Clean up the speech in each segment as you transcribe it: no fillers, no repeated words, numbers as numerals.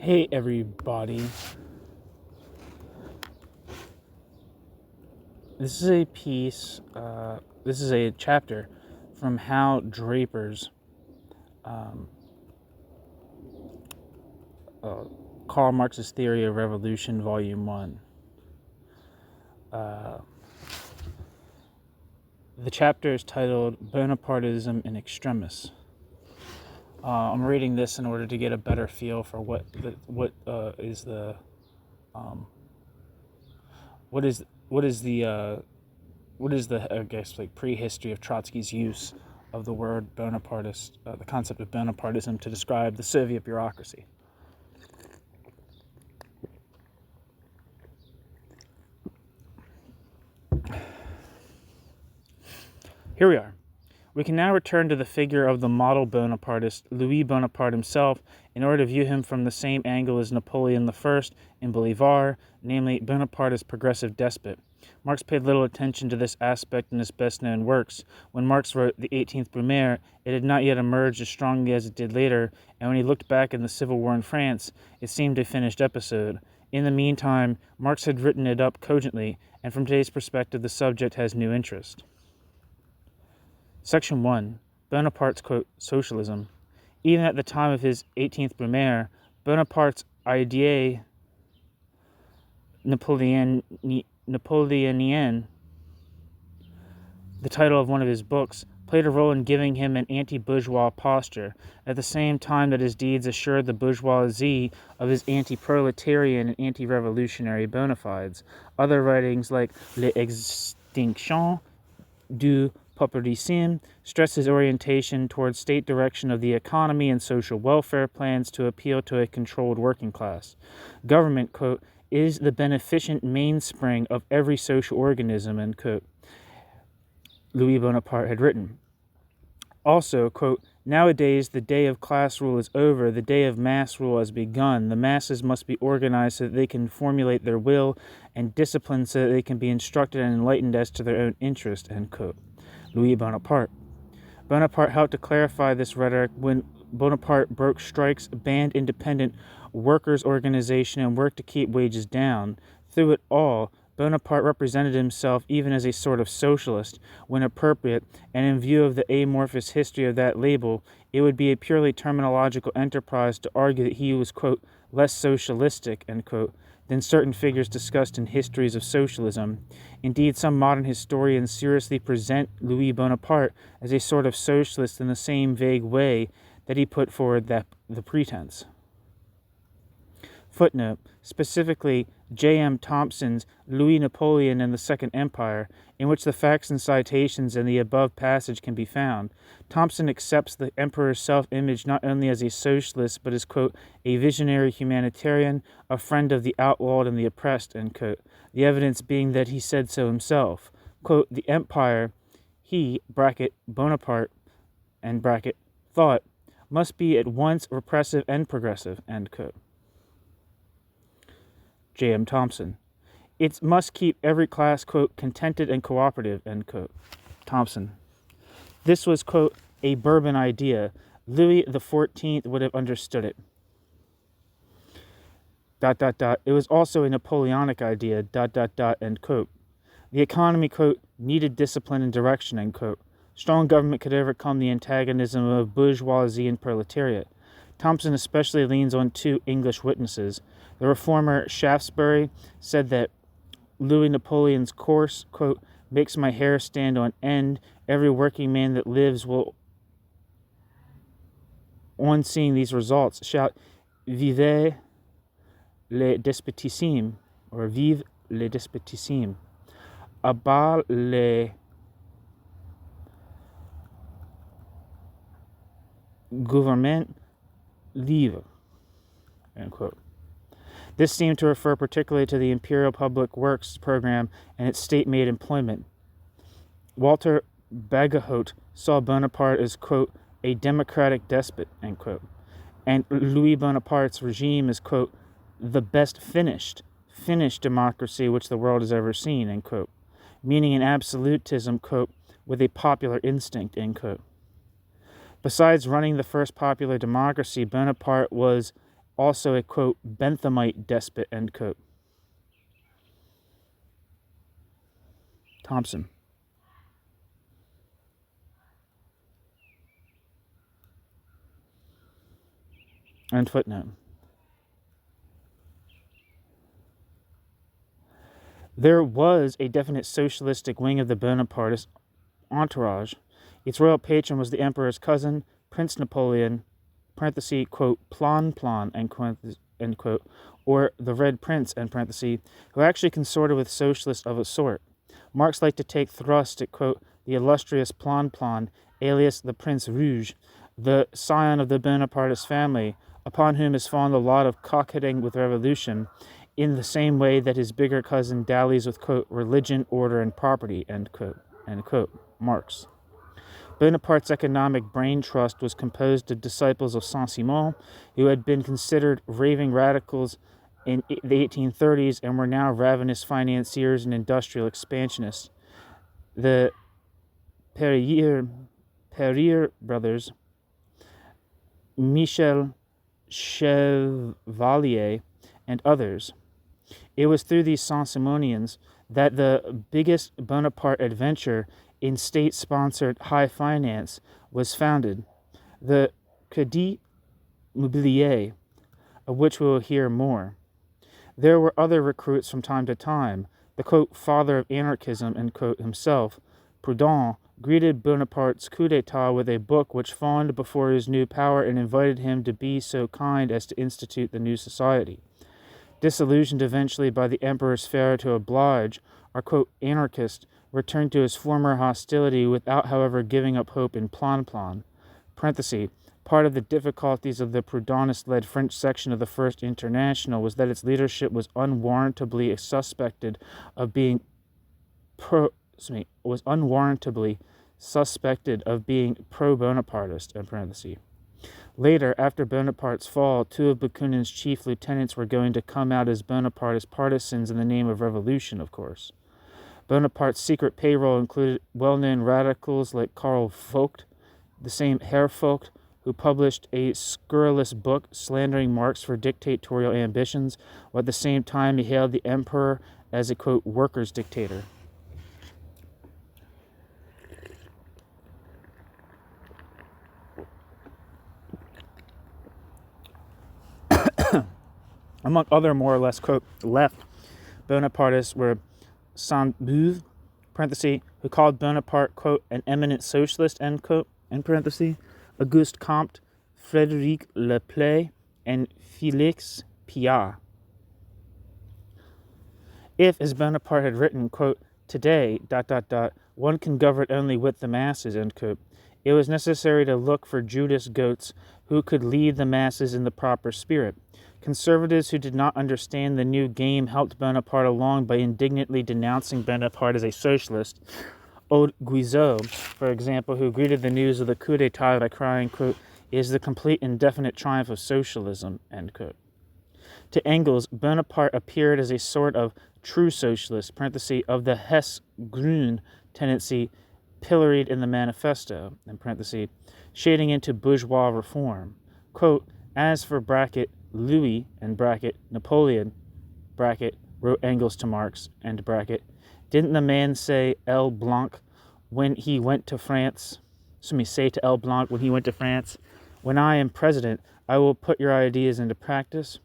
Hey everybody, this is a piece, this is a chapter from Hal Draper's Karl Marx's Theory of Revolution, Volume 1. The chapter is titled Bonapartism in Extremis. I'm reading this in order to get a better feel for what is the I guess like prehistory of Trotsky's use of the word Bonapartist, the concept of Bonapartism to describe the Soviet bureaucracy. Here we are. We can now return to the figure of the model Bonapartist, Louis Bonaparte himself, in order to view him from the same angle as Napoleon I and Bolivar, namely Bonaparte as progressive despot. Marx paid little attention to this aspect in his best-known works. When Marx wrote the 18th Brumaire, it had not yet emerged as strongly as it did later, and when he looked back in the Civil War in France, it seemed a finished episode. In the meantime, Marx had written it up cogently, and from today's perspective, the subject has new interest. Section 1. Bonaparte's, quote, socialism. Even at the time of his 18th Brumaire, Bonaparte's idée Napoleonienne, the title of one of his books, played a role in giving him an anti-bourgeois posture, at the same time that his deeds assured the bourgeoisie of his anti-proletarian and anti-revolutionary bona fides. Other writings like L'Extinction du Populisme stress his orientation towards state direction of the economy and social welfare plans to appeal to a controlled working class. Government, quote, is the beneficent mainspring of every social organism, end quote, Louis Bonaparte had written. Also, quote, nowadays the day of class rule is over, the day of mass rule has begun. The masses must be organized so that they can formulate their will, and disciplined so that they can be instructed and enlightened as to their own interest, end quote. Louis Bonaparte. Bonaparte helped to clarify this rhetoric when Bonaparte broke strikes, banned independent workers' organization, and worked to keep wages down. Through it all, Bonaparte represented himself even as a sort of socialist, when appropriate, and in view of the amorphous history of that label, it would be a purely terminological enterprise to argue that he was, quote, less socialistic, end quote, than certain figures discussed in histories of socialism. Indeed, some modern historians seriously present Louis Bonaparte as a sort of socialist in the same vague way that he put forward the pretense. Footnote, specifically J.M. Thompson's Louis Napoleon and the Second Empire, in which the facts and citations in the above passage can be found. Thompson accepts the emperor's self-image not only as a socialist, but as, quote, a visionary humanitarian, a friend of the outlawed and the oppressed, end quote. The evidence being that he said so himself. Quote, the empire, he, bracket, Bonaparte, end bracket, thought, must be at once repressive and progressive, end quote. J.M. Thompson. It must keep every class, quote, contented and cooperative, end quote. Thompson. This was, quote, a Bourbon idea. Louis XIV would have understood it. ... It was also a Napoleonic idea, ... end quote. The economy, quote, needed discipline and direction, end quote. Strong government could overcome the antagonism of bourgeoisie and proletariat. Thompson especially leans on two English witnesses. The reformer Shaftesbury said that Louis Napoleon's course, quote, makes my hair stand on end. Every working man that lives will, on seeing these results, shout, Vive le despotisme, or Vive le despotisme. Abat le gouvernement libre, end quote. This seemed to refer particularly to the Imperial Public Works program and its state-made employment. Walter Bagehot saw Bonaparte as, quote, a democratic despot, end quote, and Louis Bonaparte's regime as, quote, the best finished democracy which the world has ever seen, end quote, meaning an absolutism, quote, with a popular instinct, end quote. Besides running the first popular democracy, Bonaparte was also a, quote, Benthamite despot, end quote. Thompson. End footnote. There was a definite socialistic wing of the Bonapartist entourage. Its royal patron was the emperor's cousin, Prince Napoleon, parenthesis, quote, Plan, end quote, or the Red Prince, end parenthesis, who actually consorted with socialists of a sort. Marx liked to take thrust at, quote, the illustrious Plan, alias the Prince Rouge, the scion of the Bonapartist family, upon whom has fallen the lot of coquetting with revolution, in the same way that his bigger cousin dallies with, quote, religion, order, and property, end quote, Marx. Bonaparte's economic brain trust was composed of disciples of Saint-Simon, who had been considered raving radicals in the 1830s and were now ravenous financiers and industrial expansionists. The Perrier brothers, Michel Chevalier, and others. It was through these Saint-Simonians that the biggest Bonaparte adventure in state-sponsored high finance was founded, the Crédit Mobilier, of which we will hear more. There were other recruits from time to time. The, quote, father of anarchism, end quote, himself, Proudhon, greeted Bonaparte's coup d'etat with a book which fawned before his new power and invited him to be so kind as to institute the new society. Disillusioned eventually by the emperor's failure to oblige, our, quote, anarchist returned to his former hostility without, however, giving up hope in Plan, parenthesis. Part of the difficulties of the Proudhonist-led French section of the First International was that its leadership was unwarrantably suspected of being pro-Bonapartist, end parenthesis. Later, after Bonaparte's fall, two of Bakunin's chief lieutenants were going to come out as Bonapartist partisans in the name of revolution, of course. Bonaparte's secret payroll included well-known radicals like Karl Vogt, the same Herr Vogt, who published a scurrilous book slandering Marx for dictatorial ambitions, while at the same time he hailed the emperor as a, quote, workers' dictator. Among other more or less, quote, left Bonapartists were Sainte-Beuve, parenthesis, who called Bonaparte, quote, an eminent socialist, end quote, end parenthesis, Auguste Comte, Frédéric Leplay, and Félix Pyat. If, as Bonaparte had written, quote, today, one can govern only with the masses, end quote, it was necessary to look for Judas goats who could lead the masses in the proper spirit. Conservatives who did not understand the new game helped Bonaparte along by indignantly denouncing Bonaparte as a socialist. Old Guizot, for example, who greeted the news of the coup d'etat by crying, quote, is the complete and definite triumph of socialism, end quote. To Engels, Bonaparte appeared as a sort of true socialist, parenthesis, of the Hesse-Grün tendency pilloried in the manifesto, in parenthesis, shading into bourgeois reform. Quote, as for bracket Louis, and bracket Napoleon, bracket, wrote Engels to Marx, end bracket, didn't the man say L. Blanc when he went to France, when I am president, I will put your ideas into practice?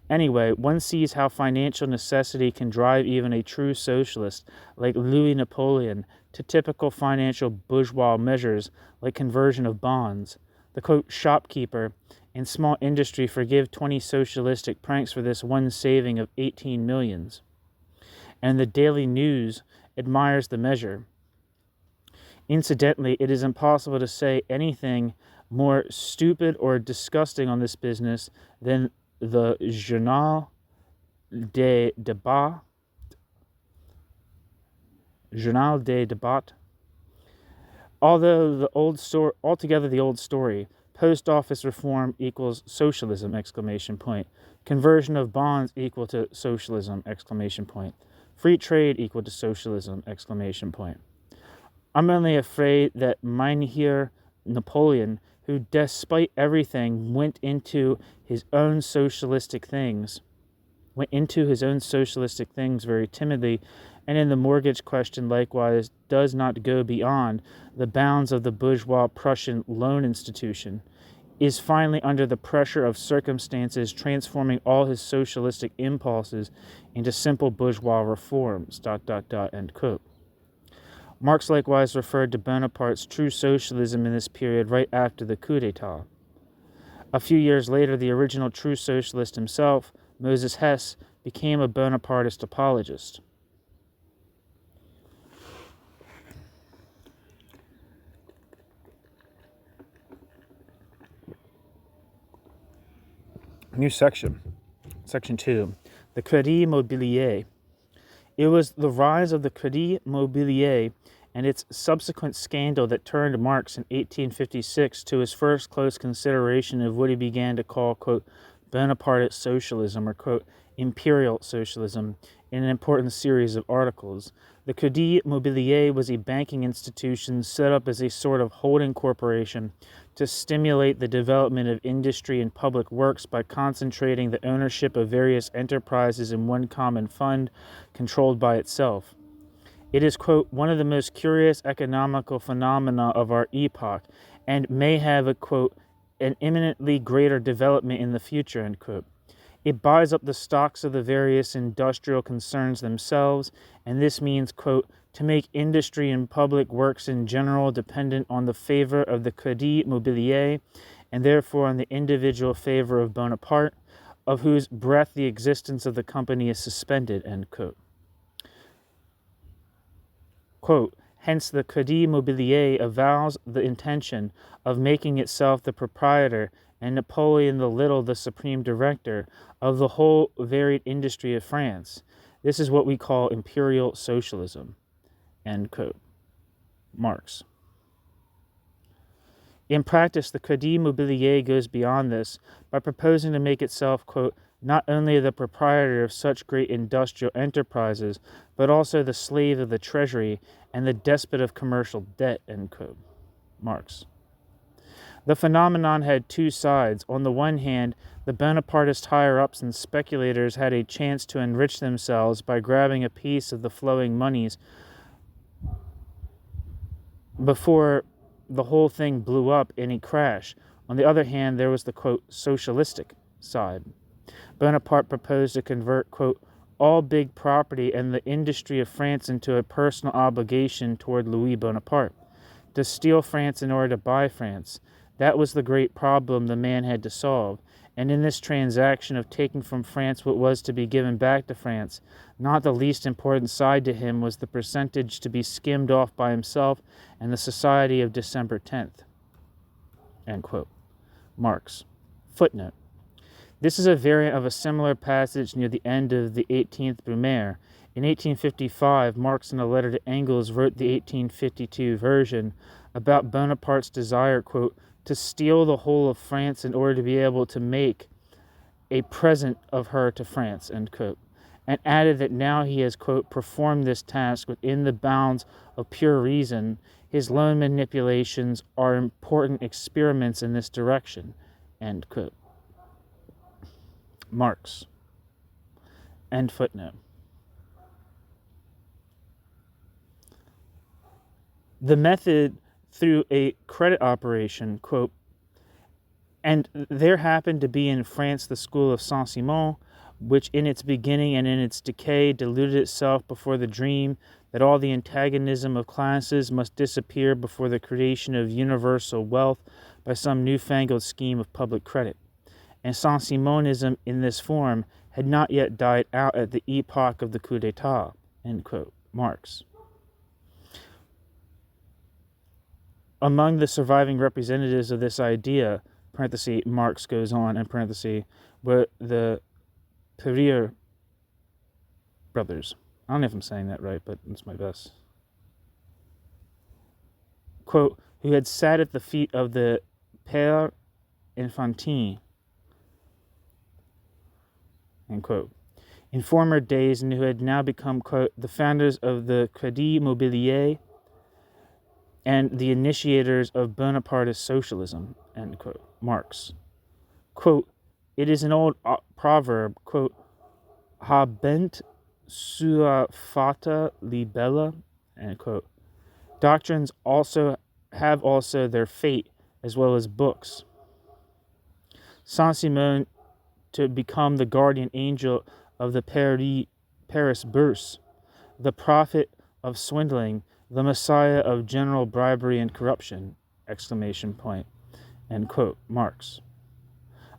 Anyway, one sees how financial necessity can drive even a true socialist like Louis Napoleon to typical financial bourgeois measures like conversion of bonds. The, quote, shopkeeper and small industry forgive 20 socialistic pranks for this one saving of 18 millions. And the Daily News admires the measure. Incidentally, it is impossible to say anything more stupid or disgusting on this business than the Journal des Débats. Altogether the old story. Post office reform equals socialism, exclamation point. Conversion of bonds equal to socialism, exclamation point. Free trade equal to socialism, exclamation point. I'm only afraid that Mynheer Napoleon, who, despite everything, went into his own socialistic things very timidly, and in the mortgage question likewise does not go beyond the bounds of the bourgeois Prussian loan institution, is finally under the pressure of circumstances transforming all his socialistic impulses into simple bourgeois reforms, ... End quote. Marx likewise referred to Bonaparte's true socialism in this period right after the coup d'etat. A few years later, the original true socialist himself, Moses Hess, became a Bonapartist apologist. New section. Section 2. The Crédit Mobilier. It was the rise of the Crédit Mobilier and its subsequent scandal that turned Marx in 1856 to his first close consideration of what he began to call, quote, Bonapartist socialism, or, quote, imperial socialism, in an important series of articles. The Crédit Mobilier was a banking institution set up as a sort of holding corporation to stimulate the development of industry and public works by concentrating the ownership of various enterprises in one common fund controlled by itself. It is, quote, one of the most curious economical phenomena of our epoch, and may have a, quote, an imminently greater development in the future, end quote. It buys up the stocks of the various industrial concerns themselves, and this means, quote, to make industry and public works in general dependent on the favor of the Crédit Mobilier, and therefore on the individual favor of Bonaparte, of whose breath the existence of the company is suspended, end quote. Quote, hence the Crédit Mobilier avows the intention of making itself the proprietor and Napoleon the Little the supreme director of the whole varied industry of France. This is what we call imperial socialism, end quote. Marx. In practice, the Crédit Mobilier goes beyond this by proposing to make itself, quote, not only the proprietor of such great industrial enterprises, but also the slave of the treasury and the despot of commercial debt, end quote. Marx. The phenomenon had two sides. On the one hand, the Bonapartist higher-ups and speculators had a chance to enrich themselves by grabbing a piece of the flowing moneys before the whole thing blew up in a crash. On the other hand, there was the, quote, socialistic side. Bonaparte proposed to convert, quote, all big property and the industry of France into a personal obligation toward Louis Bonaparte, to steal France in order to buy France. That was the great problem the man had to solve, and in this transaction of taking from France what was to be given back to France, not the least important side to him was the percentage to be skimmed off by himself and the Society of December 10th. End quote. Marx. Footnote. This is a variant of a similar passage near the end of the 18th Brumaire. In 1855, Marx, in a letter to Engels, wrote the 1852 version about Bonaparte's desire, quote, to steal the whole of France in order to be able to make a present of her to France, end quote, and added that now he has, quote, performed this task within the bounds of pure reason. His loan manipulations are important experiments in this direction, end quote. Marx. End footnote. The method through a credit operation, quote, and there happened to be in France the school of Saint-Simon, which in its beginning and in its decay deluded itself before the dream that all the antagonism of classes must disappear before the creation of universal wealth by some newfangled scheme of public credit. And Saint-Simonism in this form had not yet died out at the epoch of the coup d'etat, end quote. Marx. Among the surviving representatives of this idea, parenthesis, Marx goes on, in parenthesis, were the Perrier brothers. I don't know if I'm saying that right, but it's my best. Quote, who had sat at the feet of the Père Enfantin, end quote, in former days, and who had now become, quote, the founders of the Crédit Mobilier, and the initiators of Bonapartist socialism, end quote. Marx. Quote, it is an old proverb, quote, habent sua fata libella, end quote. Doctrines have their fate, as well as books. Saint-Simon to become the guardian angel of the Paris Bourse, the prophet of swindling, the messiah of general bribery and corruption, exclamation point, end quote. Marx.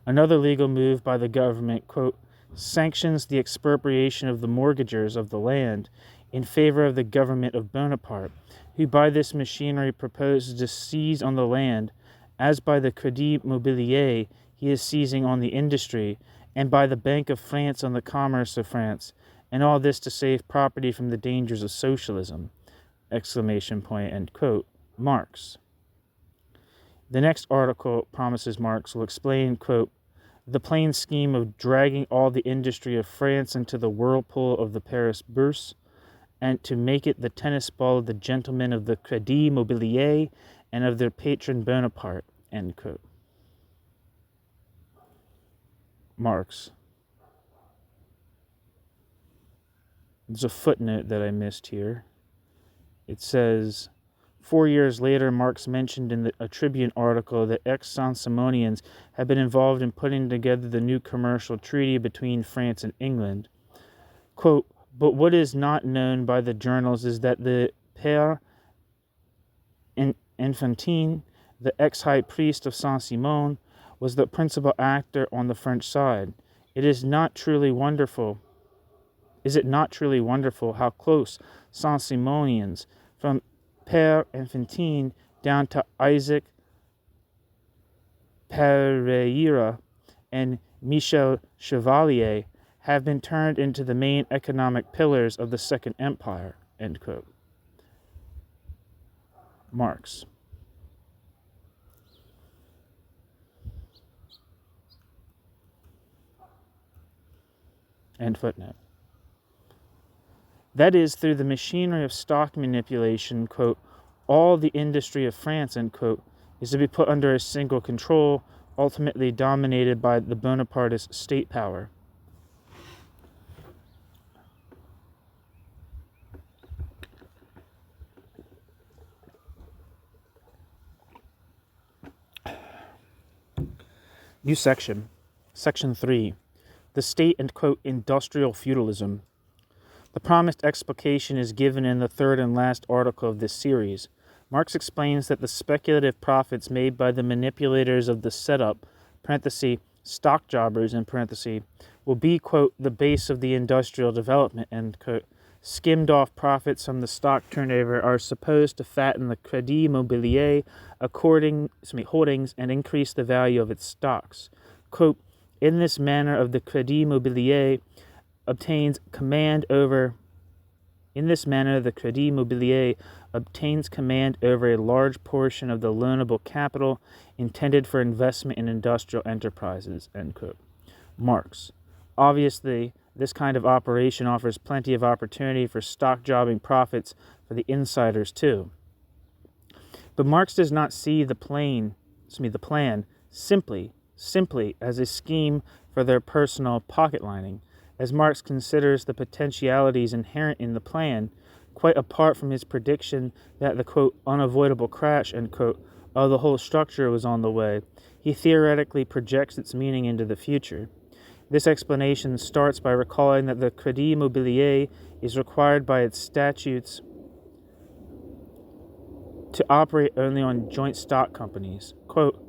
Another legal move by the government, quote, sanctions the expropriation of the mortgagers of the land in favor of the government of Bonaparte, who by this machinery proposes to seize on the land, as by the Crédit Mobilier he is seizing on the industry, and by the Bank of France on the commerce of France, and all this to save property from the dangers of socialism, exclamation point, end quote. Marx. The next article, promises Marx, will explain, quote, the plain scheme of dragging all the industry of France into the whirlpool of the Paris Bourse, and to make it the tennis ball of the gentlemen of the Crédit Mobilier and of their patron Bonaparte, end quote. Marx. There's a footnote that I missed here. It says, 4 years later, Marx mentioned in a Tribune article that ex-Saint-Simonians had been involved in putting together the new commercial treaty between France and England. Quote, but what is not known by the journals is that the Père Enfantin, the ex-high priest of Saint-Simon, was the principal actor on the French side. Is it not truly wonderful how close Saint-Simonians, from Père Enfantin down to Isaac Pereira and Michel Chevalier, have been turned into the main economic pillars of the Second Empire, end quote. Marx. End footnote. That is, through the machinery of stock manipulation, quote, all the industry of France, end quote, is to be put under a single control, ultimately dominated by the Bonapartist state power. New section. Section 3. The state and, quote, industrial feudalism. The promised explication is given in the third and last article of this series. Marx explains that the speculative profits made by the manipulators of the setup, parenthesis, stock jobbers, in parenthesis, will be, quote, the base of the industrial development, end quote. Skimmed off profits from the stock turnover are supposed to fatten the Crédit Mobilier holdings and increase the value of its stocks. Quote, in this manner the Crédit Mobilier obtains command over a large portion of the loanable capital intended for investment in industrial enterprises, end quote. Marx. Obviously, this kind of operation offers plenty of opportunity for stock jobbing profits for the insiders too. But Marx does not see the plan simply as a scheme for their personal pocket lining, as Marx considers the potentialities inherent in the plan, quite apart from his prediction that the, quote, unavoidable crash, end quote, of the whole structure was on the way. He theoretically projects its meaning into the future. This explanation starts by recalling that the Crédit Mobilier is required by its statutes to operate only on joint stock companies. Quote,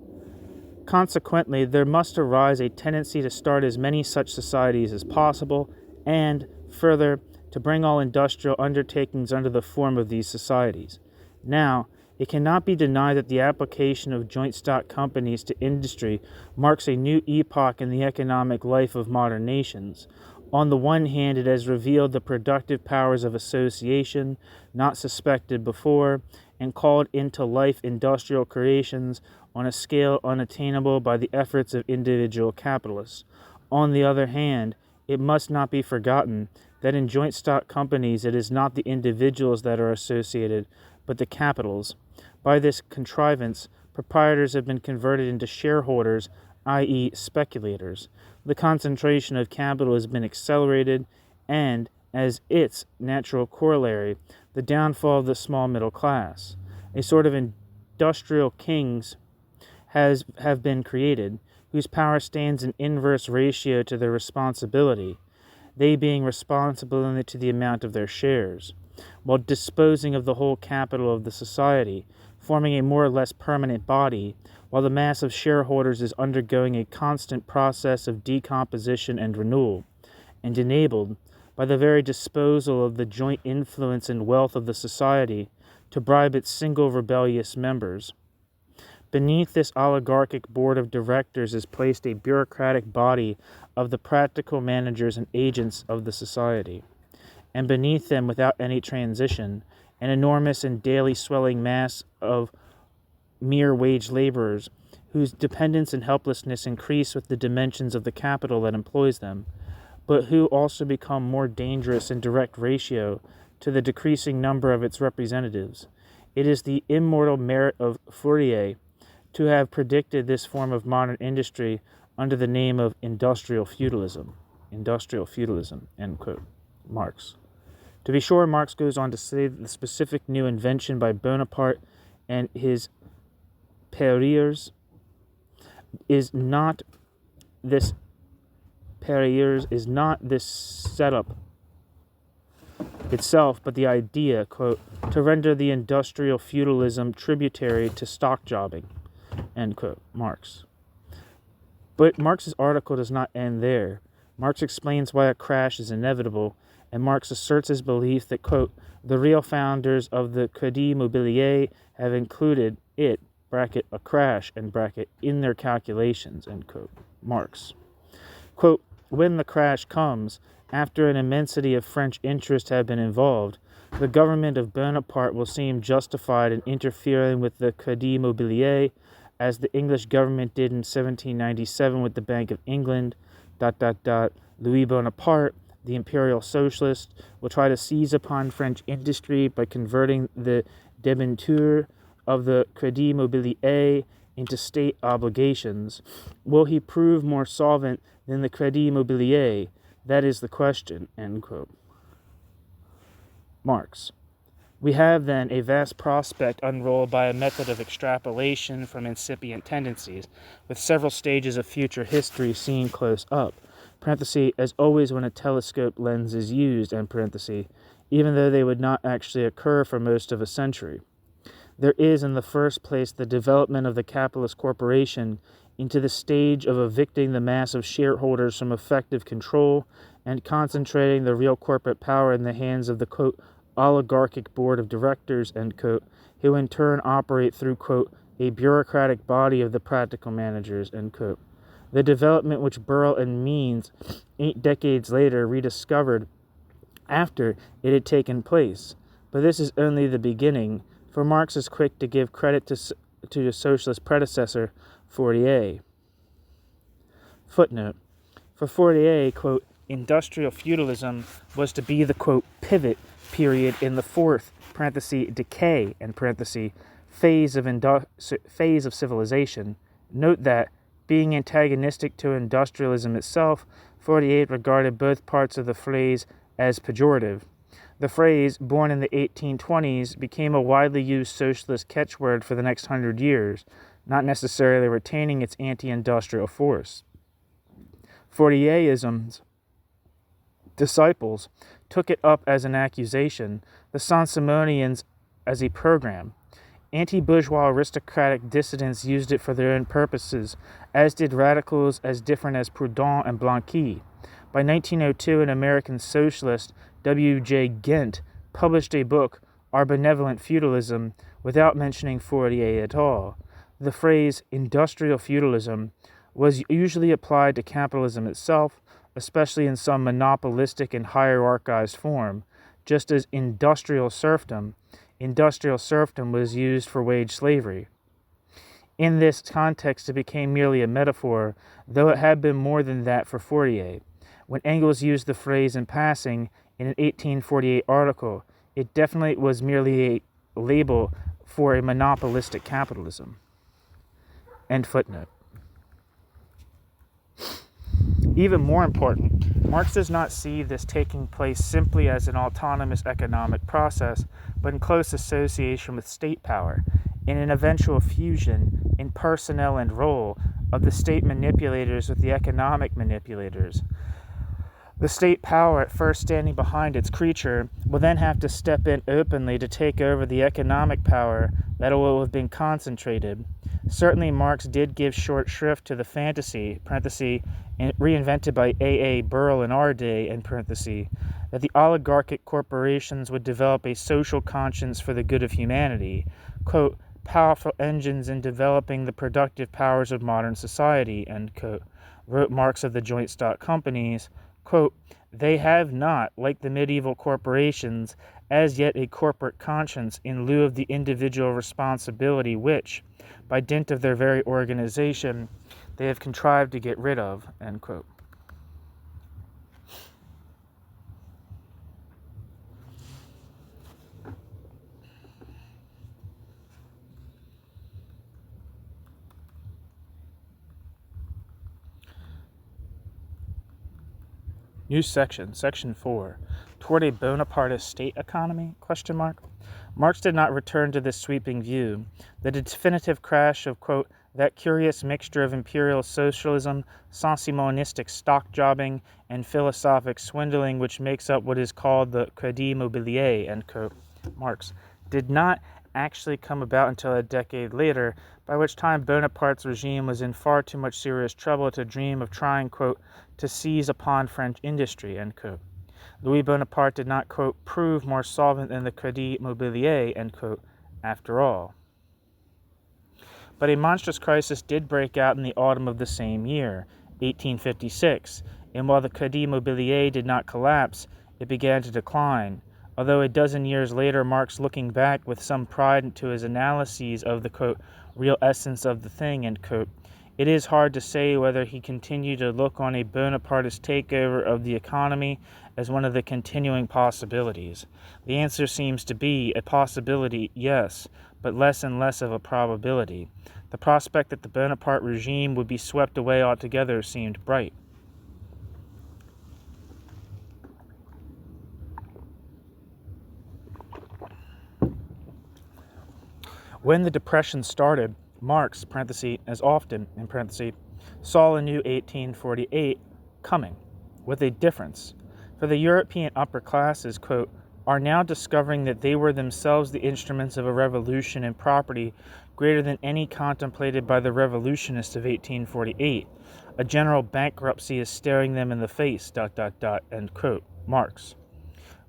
consequently, there must arise a tendency to start as many such societies as possible, and, further, to bring all industrial undertakings under the form of these societies. Now, it cannot be denied that the application of joint stock companies to industry marks a new epoch in the economic life of modern nations. On the one hand, it has revealed the productive powers of association, not suspected before, and called into life industrial creations on a scale unattainable by the efforts of individual capitalists. On the other hand, it must not be forgotten that in joint stock companies it is not the individuals that are associated, but the capitals. By this contrivance, proprietors have been converted into shareholders, i.e., speculators. The concentration of capital has been accelerated, and, as its natural corollary, the downfall of the small middle class. A sort of industrial kings have been created, whose power stands in inverse ratio to their responsibility, they being responsible only to the amount of their shares, while disposing of the whole capital of the society, forming a more or less permanent body, while the mass of shareholders is undergoing a constant process of decomposition and renewal, and enabled, by the very disposal of the joint influence and wealth of the society, to bribe its single rebellious members. Beneath this oligarchic board of directors is placed a bureaucratic body of the practical managers and agents of the society, and beneath them, without any transition, an enormous and daily swelling mass of mere wage laborers, whose dependence and helplessness increase with the dimensions of the capital that employs them, but who also become more dangerous in direct ratio to the decreasing number of its representatives. It is the immortal merit of Fourier to have predicted this form of modern industry under the name of industrial feudalism. Industrial feudalism, end quote. Marx. To be sure, Marx goes on to say that the specific new invention by Bonaparte and his parieurs is not this setup itself, but the idea, quote, to render the industrial feudalism tributary to stock jobbing, end quote. Marx. But Marx's article does not end there. Marx explains why a crash is inevitable, and Marx asserts his belief that, quote, the real founders of the Crédit Mobilier have included it, bracket, a crash, and bracket, in their calculations, end quote. Marx. Quote, when the crash comes, after an immensity of French interest have been involved, the government of Bonaparte will seem justified in interfering with the Crédit Mobilier, as the English government did in 1797 with the Bank of England, ... Louis Bonaparte, the imperial socialist, will try to seize upon French industry by converting the debenture of the Crédit Mobilier into state obligations. Will he prove more solvent than the Crédit Mobilier? That is the question, end quote. Marx. We have, then, a vast prospect unrolled by a method of extrapolation from incipient tendencies, with several stages of future history seen close up, as always when a telescope lens is used, even though they would not actually occur for most of a century. There is, in the first place, the development of the capitalist corporation into the stage of evicting the mass of shareholders from effective control and concentrating the real corporate power in the hands of the, quote, oligarchic board of directors, end quote, who in turn operate through, quote, a bureaucratic body of the practical managers, end quote. The development which Burrell and Means, 8 decades later, rediscovered after it had taken place. But this is only the beginning, for Marx is quick to give credit to the socialist predecessor, Fourier. Footnote. For Fourier, quote, industrial feudalism was to be the, quote, pivot period in the fourth, decay, phase of civilization. Note that, being antagonistic to industrialism itself, Fourier regarded both parts of the phrase as pejorative. The phrase, born in the 1820s, became a widely used socialist catchword for the next 100 years, not necessarily retaining its anti-industrial force. Fourierism's disciples took it up as an accusation, the Saint-Simonians as a program. Anti-bourgeois aristocratic dissidents used it for their own purposes, as did radicals as different as Proudhon and Blanqui. By 1902, an American socialist, W.J. Gent, published a book, Our Benevolent Feudalism, without mentioning Fourier at all. The phrase industrial feudalism was usually applied to capitalism itself, especially in some monopolistic and hierarchized form, just as industrial serfdom was used for wage slavery. In this context, it became merely a metaphor, though it had been more than that for Fourier. When Engels used the phrase in passing in an 1848 article, it definitely was merely a label for a monopolistic capitalism. End footnote. Even more important, Marx does not see this taking place simply as an autonomous economic process, but in close association with state power, in an eventual fusion in personnel and role of the state manipulators with the economic manipulators. The state power, at first standing behind its creature, will then have to step in openly to take over the economic power that will have been concentrated. Certainly Marx did give short shrift to the fantasy, reinvented by A.A. Burrell in our day, that the oligarchic corporations would develop a social conscience for the good of humanity, quote, powerful engines in developing the productive powers of modern society, end quote, wrote Marx of the joint stock companies. Quote, they have not, like the medieval corporations, as yet a corporate conscience in lieu of the individual responsibility which, by dint of their very organization, they have contrived to get rid of, end quote. New section, section 4, toward a Bonapartist state economy, ? Marx did not return to this sweeping view. The definitive crash of, quote, that curious mixture of imperial socialism, Saint-Simonistic stock jobbing, and philosophic swindling which makes up what is called the Crédit Mobilier, end quote, Marx, did not actually come about until a decade later, by which time Bonaparte's regime was in far too much serious trouble to dream of trying, quote, to seize upon French industry, end quote. Louis Bonaparte did not, quote, prove more solvent than the Crédit Mobilier, end quote, after all. But a monstrous crisis did break out in the autumn of the same year, 1856, and while the Crédit Mobilier did not collapse, it began to decline. Although a dozen years later, Marx, looking back with some pride into his analyses of the, quote, real essence of the thing, end quote, it is hard to say whether he continued to look on a Bonapartist takeover of the economy as one of the continuing possibilities. The answer seems to be a possibility, yes, but less and less of a probability. The prospect that the Bonaparte regime would be swept away altogether seemed bright. When the Depression started, Marx, as often, saw a new 1848 coming, with a difference. For the European upper classes, quote, are now discovering that they were themselves the instruments of a revolution in property greater than any contemplated by the revolutionists of 1848. A general bankruptcy is staring them in the face, ... end quote, Marx.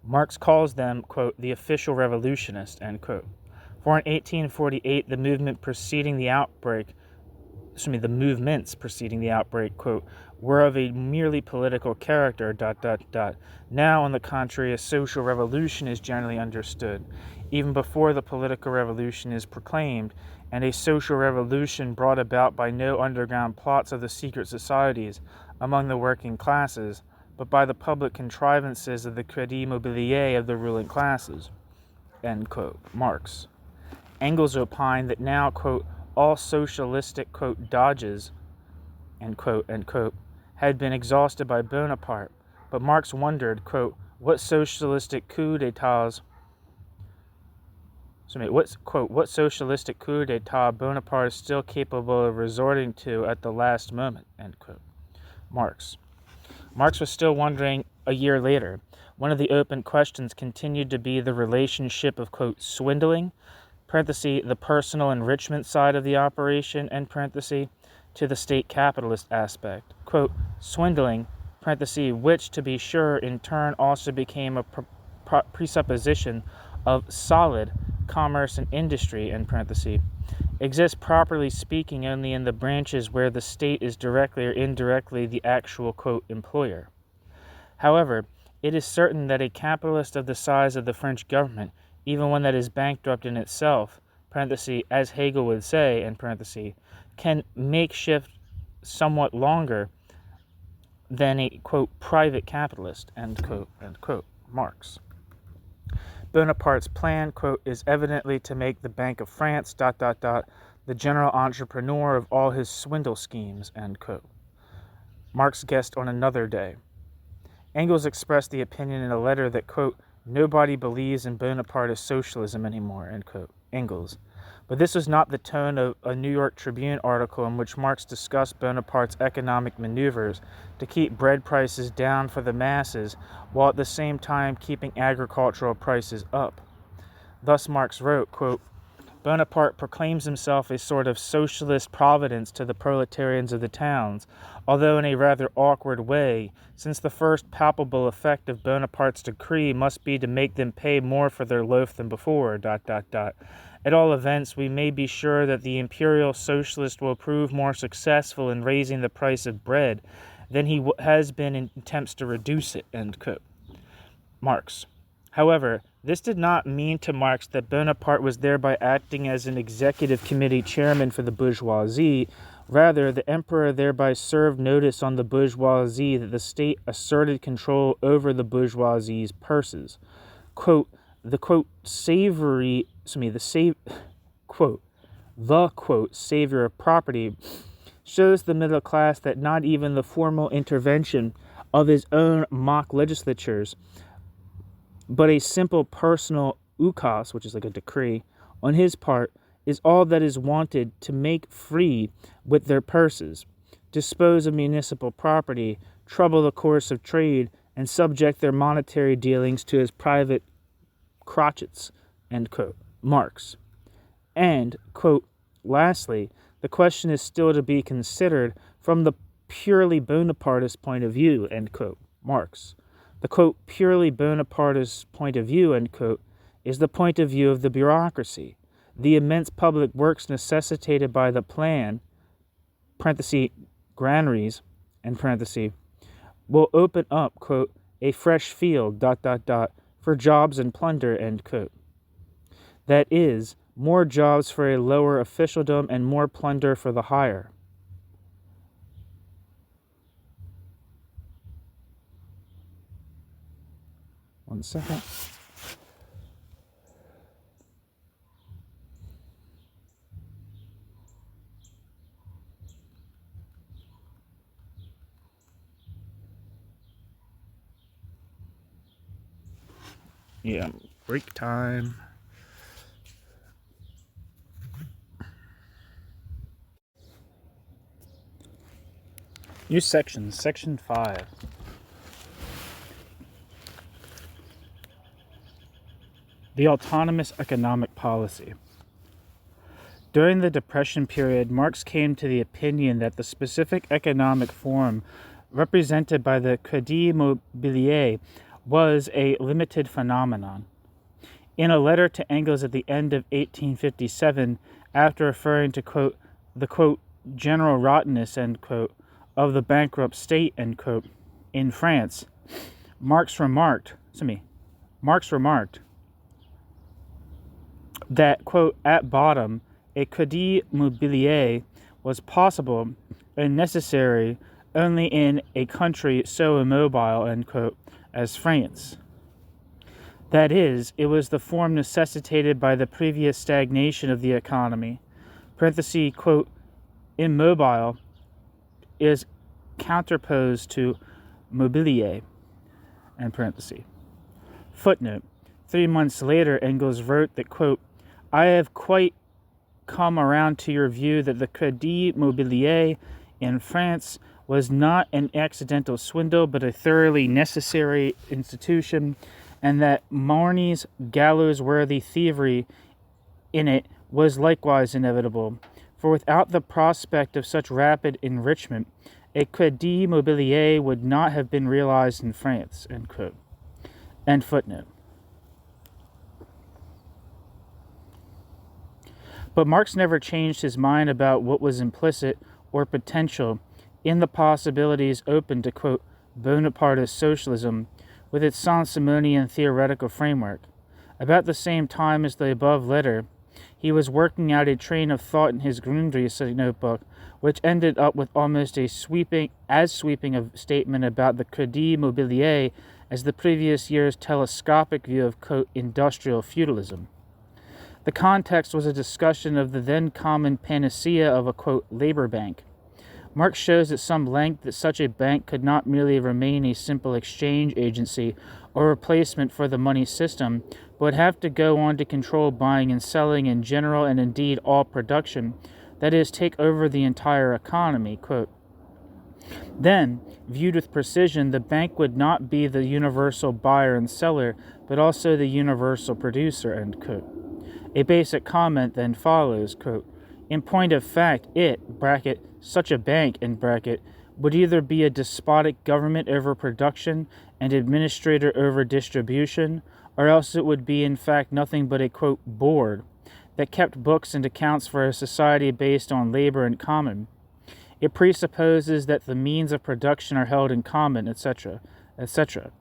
Marx calls them, quote, the official revolutionists, end quote. For in 1848, the movements preceding the outbreak, quote, were of a merely political character, ... Now, on the contrary, a social revolution is generally understood, even before the political revolution is proclaimed, and a social revolution brought about by no underground plots of the secret societies among the working classes, but by the public contrivances of the Crédit Mobilier of the ruling classes, end quote, Marx. Engels opined that now, quote, all socialistic, quote, dodges, end quote, had been exhausted by Bonaparte, but Marx wondered, quote, what socialistic coup d'etat Bonaparte is still capable of resorting to at the last moment, end quote. Marx was still wondering a year later. One of the open questions continued to be the relationship of, quote, swindling, the personal enrichment side of the operation, end to the state capitalist aspect. Quote, swindling, which, to be sure, in turn also became a presupposition of solid commerce and industry, end exists properly speaking only in the branches where the state is directly or indirectly the actual, quote, employer. However, it is certain that a capitalist of the size of the French government, even one that is bankrupt in itself, as Hegel would say, can make shift somewhat longer than a, quote, private capitalist, end quote, Marx. Bonaparte's plan, quote, is evidently to make the Bank of France, the general entrepreneur of all his swindle schemes, end quote. Marx guessed on another day. Engels expressed the opinion in a letter that, quote, nobody believes in Bonapartist socialism anymore, end quote. Engels. But this was not the tone of a New York Tribune article in which Marx discussed Bonaparte's economic maneuvers to keep bread prices down for the masses while at the same time keeping agricultural prices up. Thus Marx wrote, quote, Bonaparte proclaims himself a sort of socialist providence to the proletarians of the towns, although in a rather awkward way, since the first palpable effect of Bonaparte's decree must be to make them pay more for their loaf than before, At all events, we may be sure that the imperial socialist will prove more successful in raising the price of bread than he has been in attempts to reduce it, end quote. Marx. However, this did not mean to Marx that Bonaparte was thereby acting as an executive committee chairman for the bourgeoisie. Rather, the emperor thereby served notice on the bourgeoisie that the state asserted control over the bourgeoisie's purses. Quote, the quote savior of property shows the middle class that not even the formal intervention of his own mock legislatures, but a simple personal ukaz, which is like a decree, on his part, is all that is wanted to make free with their purses, dispose of municipal property, trouble the course of trade, and subject their monetary dealings to his private crotchets, end quote. Marx. And, quote, lastly, the question is still to be considered from the purely Bonapartist point of view, end quote. Marx. The, quote, purely Bonapartist point of view, end quote, is the point of view of the bureaucracy. The immense public works necessitated by the plan, parenthesis, granaries, and parenthesis, will open up, quote, a fresh field, for jobs and plunder, end quote. That is, more jobs for a lower officialdom and more plunder for the higher. One second. Yeah, break time. New sections, section 5. The autonomous economic policy. During the Depression period, Marx came to the opinion that the specific economic form represented by the Crédit Mobilier was a limited phenomenon. In a letter to Engels at the end of 1857, after referring to, quote, the, quote, general rottenness, end quote, of the bankrupt state, end quote, in France, Marx remarked that, quote, at bottom, a Crédit Mobilier was possible and necessary only in a country so immobile, end quote, as France. That is, it was the form necessitated by the previous stagnation of the economy. Parenthesis, quote, immobile is counterposed to mobilier, and parenthesis. Footnote. 3 months later, Engels wrote that, quote, I have quite come around to your view that the Crédit Mobilier in France was not an accidental swindle, but a thoroughly necessary institution, and that Marny's gallows-worthy thievery in it was likewise inevitable. For without the prospect of such rapid enrichment, a Crédit Mobilier would not have been realized in France, end quote. End footnote. But Marx never changed his mind about what was implicit or potential in the possibilities open to, quote, Bonapartist socialism with its Saint-Simonian theoretical framework. About the same time as the above letter, he was working out a train of thought in his Grundrisse notebook, which ended up with almost a sweeping a statement about the Crédit Mobilier as the previous year's telescopic view of, quote, industrial feudalism. The context was a discussion of the then common panacea of a, quote, labor bank. Marx shows at some length that such a bank could not merely remain a simple exchange agency or replacement for the money system, but would have to go on to control buying and selling in general and indeed all production, that is, take over the entire economy. Quote, then, viewed with precision, the bank would not be the universal buyer and seller, but also the universal producer. End quote. A basic comment then follows, quote, in point of fact, it, bracket, such a bank, in bracket, would either be a despotic government over production and administrator over distribution, or else it would be in fact nothing but a, quote, board that kept books and accounts for a society based on labor in common. It presupposes that the means of production are held in common, etc., etc.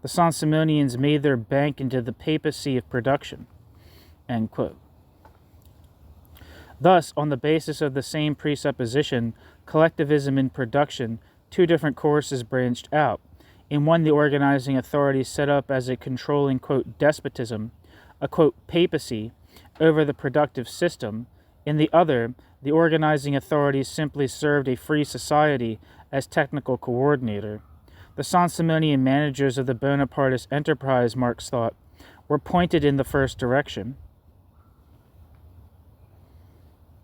The Saint-Simonians made their bank into the papacy of production. End quote. Thus, on the basis of the same presupposition, collectivism in production, two different courses branched out. In one, the organizing authorities set up as a controlling, quote, despotism, a, quote, papacy, over the productive system. In the other, the organizing authorities simply served a free society as technical coordinator. The Saint-Simonian managers of the Bonapartist enterprise, Marx thought, were pointed in the first direction.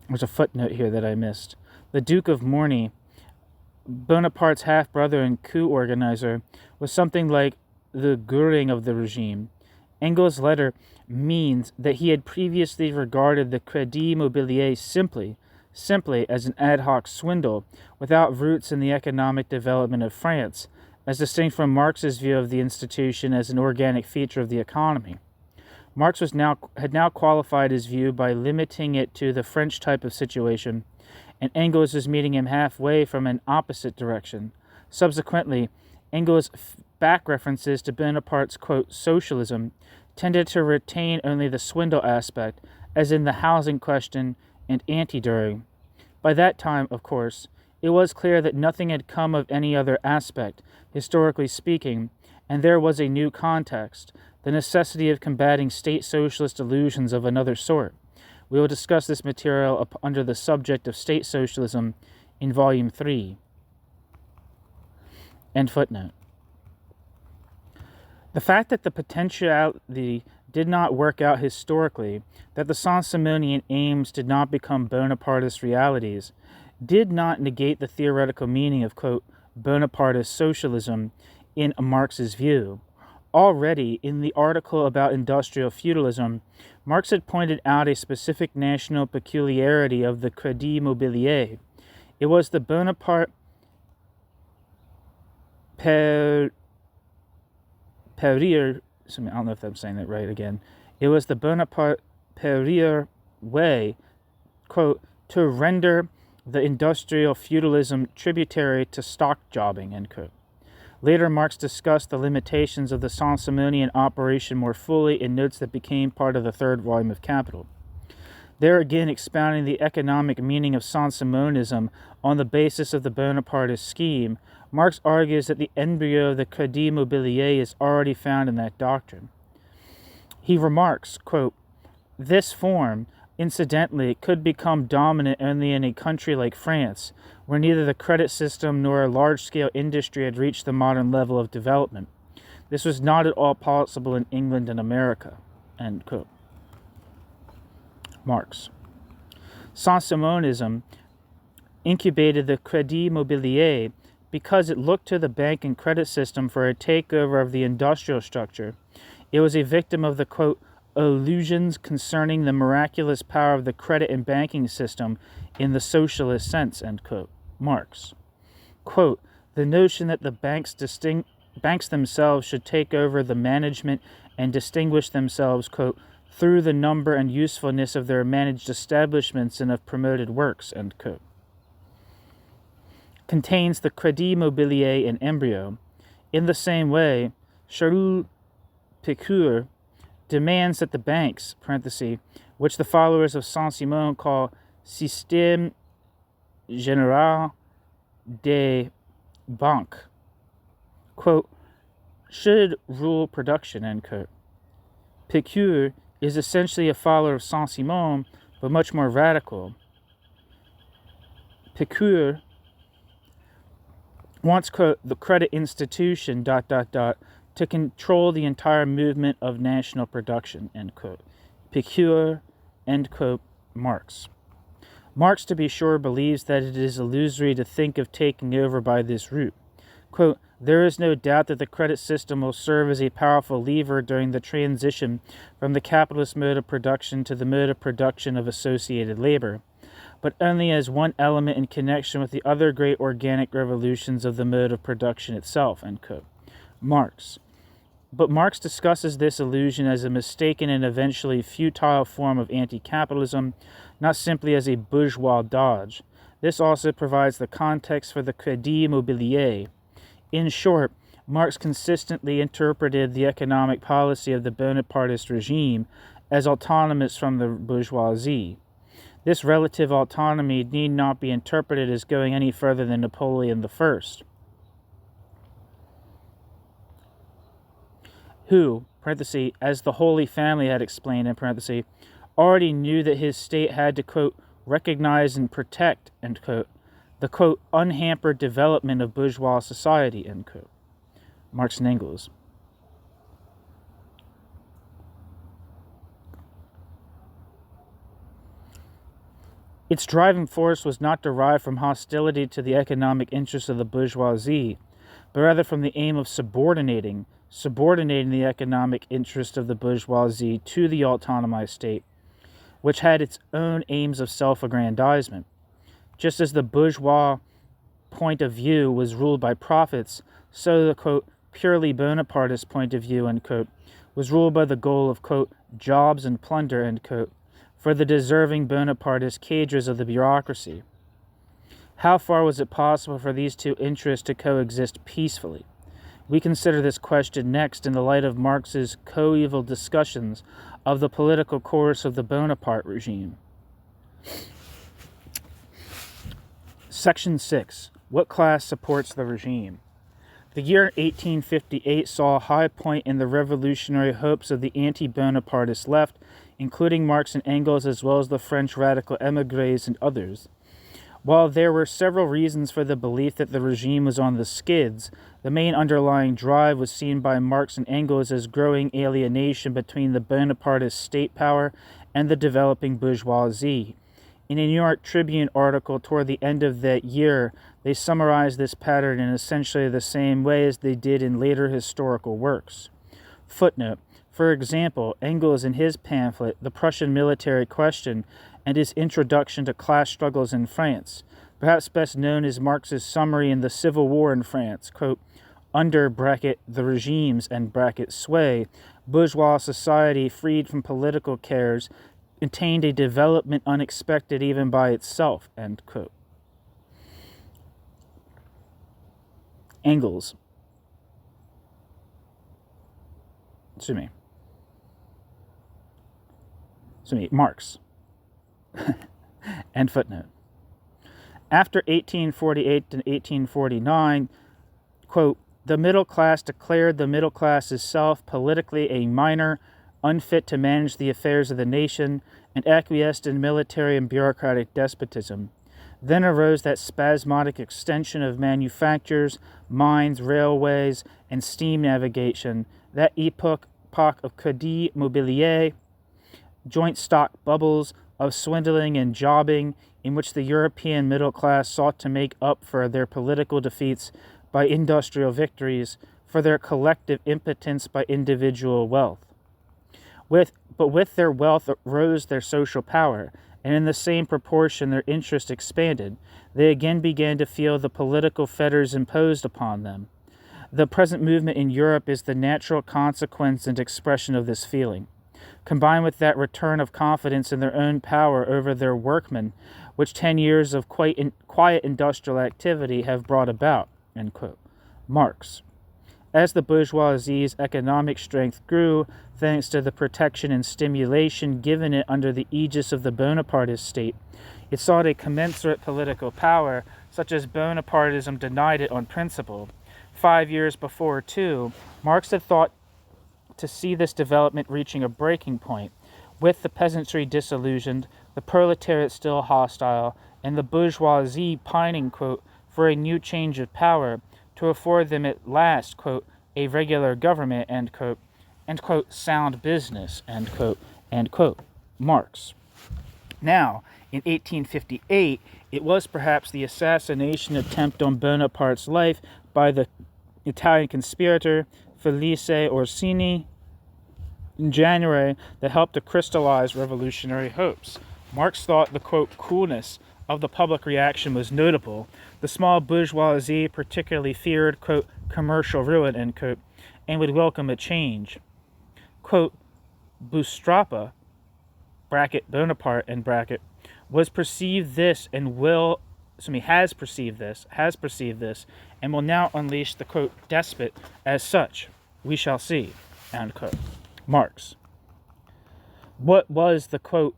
There's a footnote here that I missed. The Duke of Morny, Bonaparte's half-brother and coup organizer, was something like the Göring of the regime. Engels' letter means that he had previously regarded the Crédit Mobilier simply as an ad hoc swindle, without roots in the economic development of France, as distinct from Marx's view of the institution as an organic feature of the economy. Marx had now qualified his view by limiting it to the French type of situation, and Engels was meeting him halfway from an opposite direction. Subsequently, Engels' back references to Bonaparte's, quote, socialism tended to retain only the swindle aspect, as in the housing question and anti-Düring. By that time, of course, it was clear that nothing had come of any other aspect, historically speaking, and there was a new context, the necessity of combating state socialist illusions of another sort. We will discuss this material under the subject of state socialism in Volume 3. End footnote. The fact that the potentiality did not work out historically, that the Saint-Simonian aims did not become Bonapartist realities, did not negate the theoretical meaning of, quote, Bonapartist socialism in Marx's view. Already, in the article about industrial feudalism, Marx had pointed out a specific national peculiarity of the Crédit Mobilier. It was the Bonaparte Perrier, I don't know if I'm saying that right again. It was the Bonaparte Perrier way, quote, to render the industrial feudalism tributary to stock jobbing, end quote. Later, Marx discussed the limitations of the Saint-Simonian operation more fully in notes that became part of the third volume of Capital. There again, expounding the economic meaning of Saint-Simonism on the basis of the Bonapartist scheme, Marx argues that the embryo of the Crédit Mobilier is already found in that doctrine. He remarks, quote, this form, incidentally, could become dominant only in a country like France, where neither the credit system nor a large-scale industry had reached the modern level of development. This was not at all possible in England and America. End quote. Marx. Saint-Simonism incubated the Crédit Mobilier because it looked to the bank and credit system for a takeover of the industrial structure. It was a victim of the, quote, illusions concerning the miraculous power of the credit and banking system in the socialist sense, end quote. Marx. Quote, the notion that the banks themselves should take over the management and distinguish themselves, quote, through the number and usefulness of their managed establishments and of promoted works, end quote, contains the Crédit Mobilier in embryo. In the same way, Charles Picard demands that the banks, parenthesis, which the followers of Saint-Simon call Système Général des Banques, quote, should rule production, end quote. Picure is essentially a follower of Saint-Simon, but much more radical. Picure wants, quote, the credit institution, ... to control the entire movement of national production, end quote. Picure, end quote, Marx. Marx, to be sure, believes that it is illusory to think of taking over by this route. Quote, there is no doubt that the credit system will serve as a powerful lever during the transition from the capitalist mode of production to the mode of production of associated labor, but only as one element in connection with the other great organic revolutions of the mode of production itself, end quote. Marx. But Marx discusses this illusion as a mistaken and eventually futile form of anti-capitalism, not simply as a bourgeois dodge. This also provides the context for the Crédit Mobilier. In short, Marx consistently interpreted the economic policy of the Bonapartist regime as autonomous from the bourgeoisie. This relative autonomy need not be interpreted as going any further than Napoleon I, who, parenthesis, as the Holy Family had explained, in parenthesis, already knew that his state had to, quote, recognize and protect, end quote, the, quote, unhampered development of bourgeois society, end quote. Marx and Engels. Its driving force was not derived from hostility to the economic interests of the bourgeoisie, but rather from the aim of subordinating the economic interest of the bourgeoisie to the autonomized state, which had its own aims of self-aggrandizement. Just as the bourgeois point of view was ruled by profits, so the, quote, purely Bonapartist point of view, end quote, was ruled by the goal of, quote, jobs and plunder, end quote, for the deserving Bonapartist cadres of the bureaucracy. How far was it possible for these two interests to coexist peacefully? We consider this question next in the light of Marx's coeval discussions of the political course of the Bonaparte regime. Section 6. What class supports the regime? The year 1858 saw a high point in the revolutionary hopes of the anti-Bonapartist left, including Marx and Engels as well as the French radical émigrés and others. While there were several reasons for the belief that the regime was on the skids, the main underlying drive was seen by Marx and Engels as growing alienation between the Bonapartist state power and the developing bourgeoisie. In a New York Tribune article toward the end of that year, they summarized this pattern in essentially the same way as they did in later historical works. Footnote. For example, Engels in his pamphlet, The Prussian Military Question, and his introduction to class struggles in France, perhaps best known as Marx's summary in the Civil War in France, quote, under bracket the regimes and bracket sway, bourgeois society freed from political cares attained a development unexpected even by itself, end quote. Engels. Marx. End footnote. After 1848 to 1849, quote, the middle class declared the middle class itself politically a minor, unfit to manage the affairs of the nation, and acquiesced in military and bureaucratic despotism. Then arose that spasmodic extension of manufactures, mines, railways, and steam navigation, that epoch of Crédit Mobilier, joint stock bubbles, of swindling and jobbing, in which the European middle class sought to make up for their political defeats by industrial victories, for their collective impotence by individual wealth. But with their wealth rose their social power, and in the same proportion their interest expanded. They again began to feel the political fetters imposed upon them. The present movement in Europe is the natural consequence and expression of this feeling, combined with that return of confidence in their own power over their workmen, which 10 years of quiet industrial activity have brought about, end quote. Marx. As the bourgeoisie's economic strength grew, thanks to the protection and stimulation given it under the aegis of the Bonapartist state, it sought a commensurate political power, such as Bonapartism denied it on principle. 5 years before, too, Marx had thought to see this development reaching a breaking point, with the peasantry disillusioned, the proletariat still hostile, and the bourgeoisie pining, quote, for a new change of power to afford them at last, quote, a regular government, end quote, sound business, end quote. Marx. Now, in 1858, it was perhaps the assassination attempt on Bonaparte's life by the Italian conspirator Felice Orsini in January that helped to crystallize revolutionary hopes. Marx thought the, quote, coolness of the public reaction was notable. The small bourgeoisie particularly feared, quote, commercial ruin, end quote, and would welcome a change. Quote, Bourstrapa, bracket Bonaparte, end bracket, has perceived this, and will now unleash the, quote, despot as such. We shall see, end quote. Marx. What was, quote,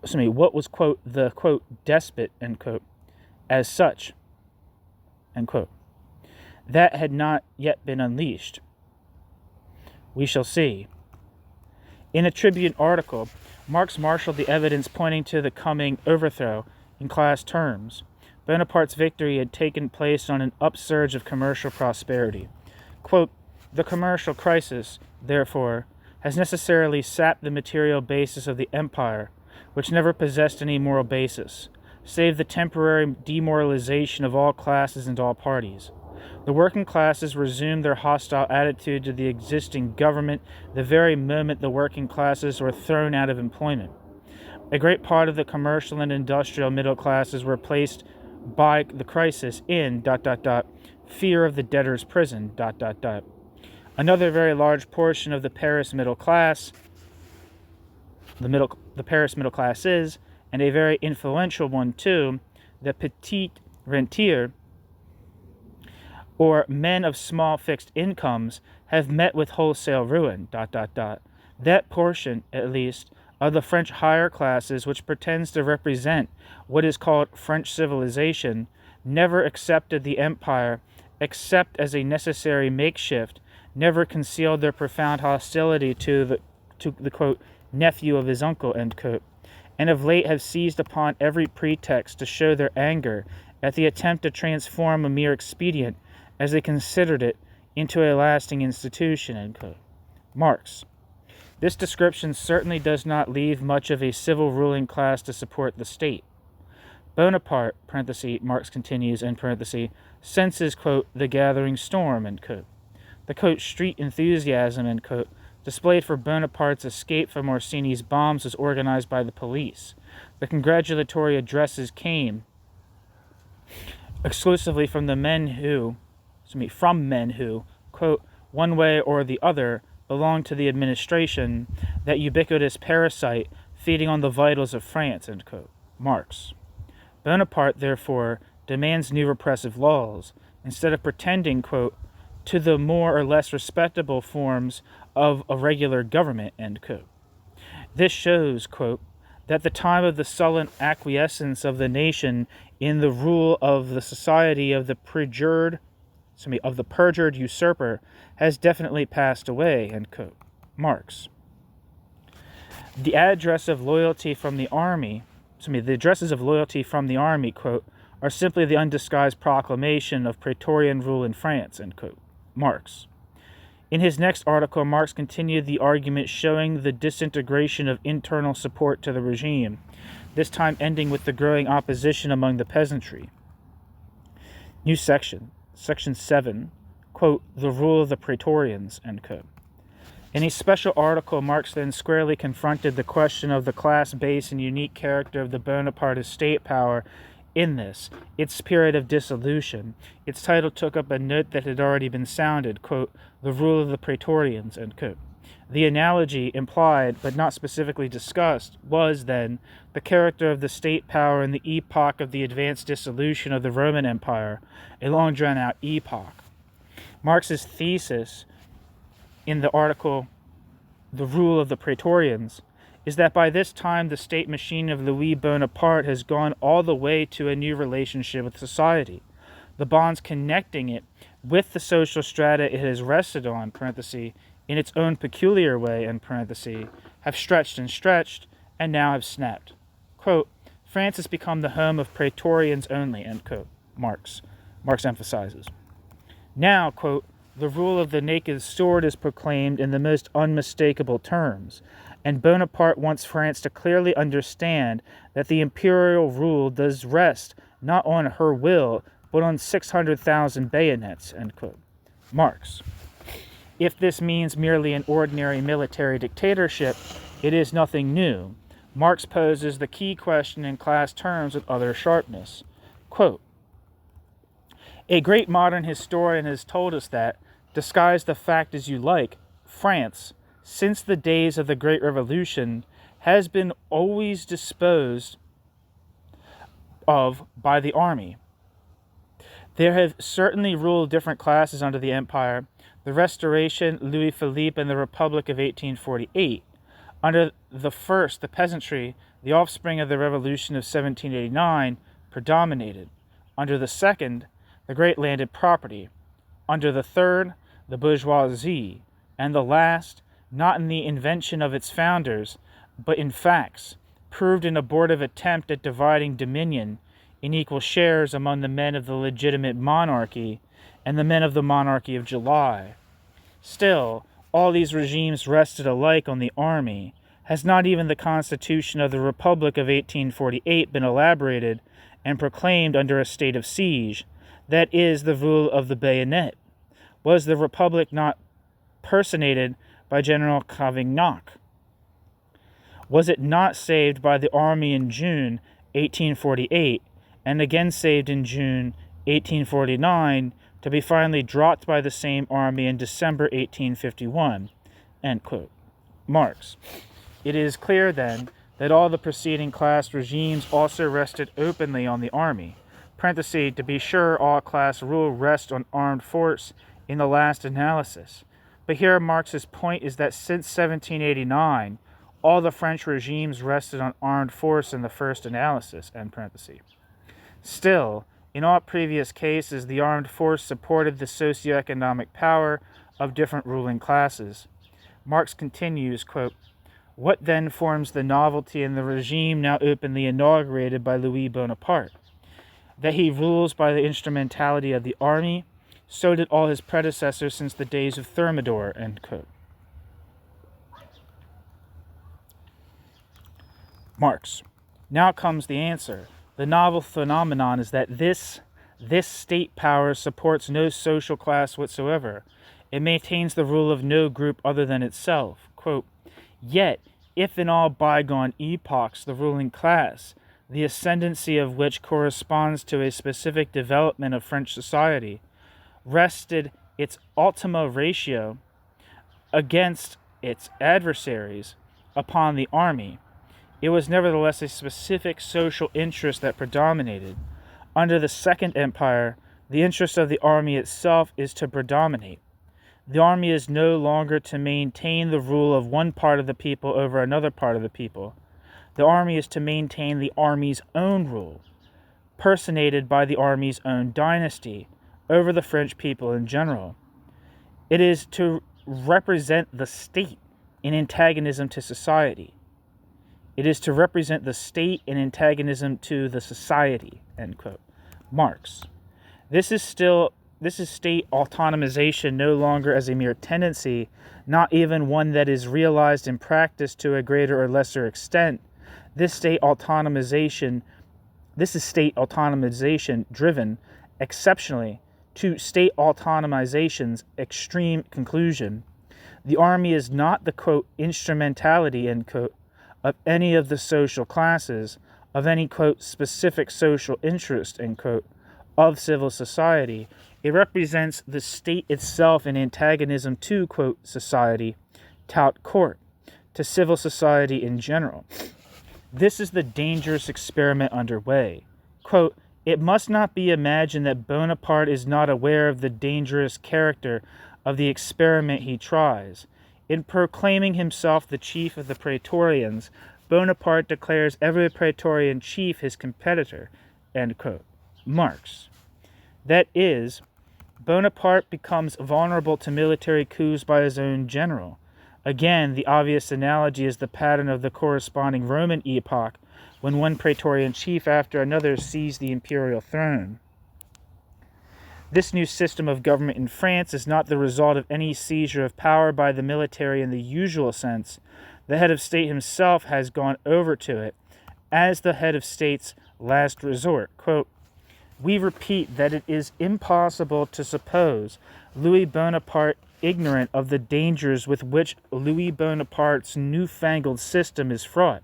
the, quote, despot, end quote, as such, end quote. That had not yet been unleashed. We shall see. In a Tribune article, Marx marshaled the evidence pointing to the coming overthrow in class terms. Bonaparte's victory had taken place on an upsurge of commercial prosperity. Quote, the commercial crisis, therefore, has necessarily sapped the material basis of the empire, which never possessed any moral basis, save the temporary demoralization of all classes and all parties. The working classes resumed their hostile attitude to the existing government the very moment the working classes were thrown out of employment. A great part of the commercial and industrial middle classes were placed by the crisis in ... fear of the debtor's prison ... Another very large portion of the Paris middle class, the Paris middle class is, and a very influential one too, the petit rentier, or men of small fixed incomes, have met with wholesale ruin ... That portion, at least, of the French higher classes which pretends to represent what is called French civilization never accepted the empire except as a necessary makeshift, never concealed their profound hostility to the quote, nephew of his uncle, end quote, and of late have seized upon every pretext to show their anger at the attempt to transform a mere expedient, as they considered it, into a lasting institution, end quote. Marx. This description certainly does not leave much of a civil ruling class to support the state. Bonaparte, Marx continues, senses, quote, the gathering storm, end quote. The, quote, street enthusiasm, end quote, displayed for Bonaparte's escape from Orsini's bombs was organized by the police. The congratulatory addresses came exclusively from men who, quote, one way or the other, belonged to the administration, that ubiquitous parasite feeding on the vitals of France, end quote. Marx. Bonaparte, therefore, demands new repressive laws, instead of pretending, quote, to the more or less respectable forms of a regular government, end quote. This shows, quote, that the time of the sullen acquiescence of the nation in the rule of the society of the perjured usurper has definitely passed away, end quote. Marx. The addresses of loyalty from the army, quote, are simply the undisguised proclamation of Praetorian rule in France, end quote. Marx. In his next article, Marx continued the argument showing the disintegration of internal support to the regime, this time ending with the growing opposition among the peasantry. New section, section 7, quote, the rule of the Praetorians, end quote. In a special article, Marx then squarely confronted the question of the class-based and unique character of the Bonapartist state power in this, its period of dissolution. Its title took up a note that had already been sounded, quote, the rule of the Praetorians, end quote. The analogy implied, but not specifically discussed, was, then, the character of the state power in the epoch of the advanced dissolution of the Roman Empire, a long drawn-out epoch. Marx's thesis in the article, The Rule of the Praetorians, is that by this time the state machine of Louis Bonaparte has gone all the way to a new relationship with society. the bonds connecting it with the social strata it has rested on, parenthesis, in its own peculiar way, end parenthesis, have stretched and stretched, and now have snapped. Quote, France has become the home of praetorians only, end quote, Marx. Marx emphasizes. Now, quote, the rule of the naked sword is proclaimed in the most unmistakable terms, and Bonaparte wants France to clearly understand that the imperial rule does rest not on her will, but on 600,000 bayonets, end quote. Marx. If this means merely an ordinary military dictatorship, it is nothing new. Marx poses the key question in class terms with utter sharpness. Quote, a great modern historian has told us that, disguise the fact as you like, France, since the days of the Great Revolution, has been always disposed of by the army. There have certainly ruled different classes under the Empire, the Restoration, Louis Philippe, and the Republic of 1848. Under the first, the peasantry, the offspring of the Revolution of 1789, predominated. Under the second, the great landed property. Under the third, the bourgeoisie. And the last, not in the invention of its founders, but in facts, proved an abortive attempt at dividing dominion in equal shares among the men of the legitimate monarchy and the men of the monarchy of July. Still, all these regimes rested alike on the army. Has not even the Constitution of the Republic of 1848 been elaborated and proclaimed under a state of siege? That is the rule of the bayonet. Was the Republic not personated by General Cavaignac? Was it not saved by the army in June 1848, and again saved in June 1849, to be finally dropped by the same army in December 1851? End quote. Marx. It is clear, then, that all the preceding class regimes also rested openly on the army. Parenthesis, to be sure, all class rule rests on armed force in the last analysis. But here Marx's point is that since 1789, all the French regimes rested on armed force in the first analysis, end parenthesis. Still, in all previous cases, the armed force supported the socioeconomic power of different ruling classes. Marx continues, quote, what then forms the novelty in the regime now openly inaugurated by Louis Bonaparte? That he rules by the instrumentality of the army, so did all his predecessors since the days of Thermidor, end quote. Marx. Now comes the answer. The novel phenomenon is that this state power supports no social class whatsoever. It maintains the rule of no group other than itself. Quote, yet, if in all bygone epochs the ruling class, the ascendancy of which corresponds to a specific development of French society, rested its ultima ratio against its adversaries upon the army, it was nevertheless a specific social interest that predominated. Under the Second Empire, the interest of the army itself is to predominate. The army is no longer to maintain the rule of one part of the people over another part of the people. The army is to maintain the army's own rule, personated by the army's own dynasty, over the French people in general. It is to represent the state in antagonism to society. It is to represent the state in antagonism to the society, end quote. Marx. This is state autonomization no longer as a mere tendency, not even one that is realized in practice to a greater or lesser extent. This is state autonomization driven exceptionally to state autonomization's extreme conclusion. The army is not the, quote, instrumentality, end quote, of any of the social classes, of any, quote, specific social interest, end quote, of civil society. It represents the state itself in antagonism to, quote, society, tout court, to civil society in general. This is the dangerous experiment underway. Quote, it must not be imagined that Bonaparte is not aware of the dangerous character of the experiment he tries. In proclaiming himself the chief of the Praetorians, Bonaparte declares every Praetorian chief his competitor, end quote. Marx. That is, Bonaparte becomes vulnerable to military coups by his own general. Again, the obvious analogy is the pattern of the corresponding Roman epoch, when one praetorian chief after another seized the imperial throne. This new system of government in France is not the result of any seizure of power by the military in the usual sense. The head of state himself has gone over to it as the head of state's last resort. Quote, "We repeat that it is impossible to suppose Louis Bonaparte ignorant of the dangers with which Louis Bonaparte's newfangled system is fraught.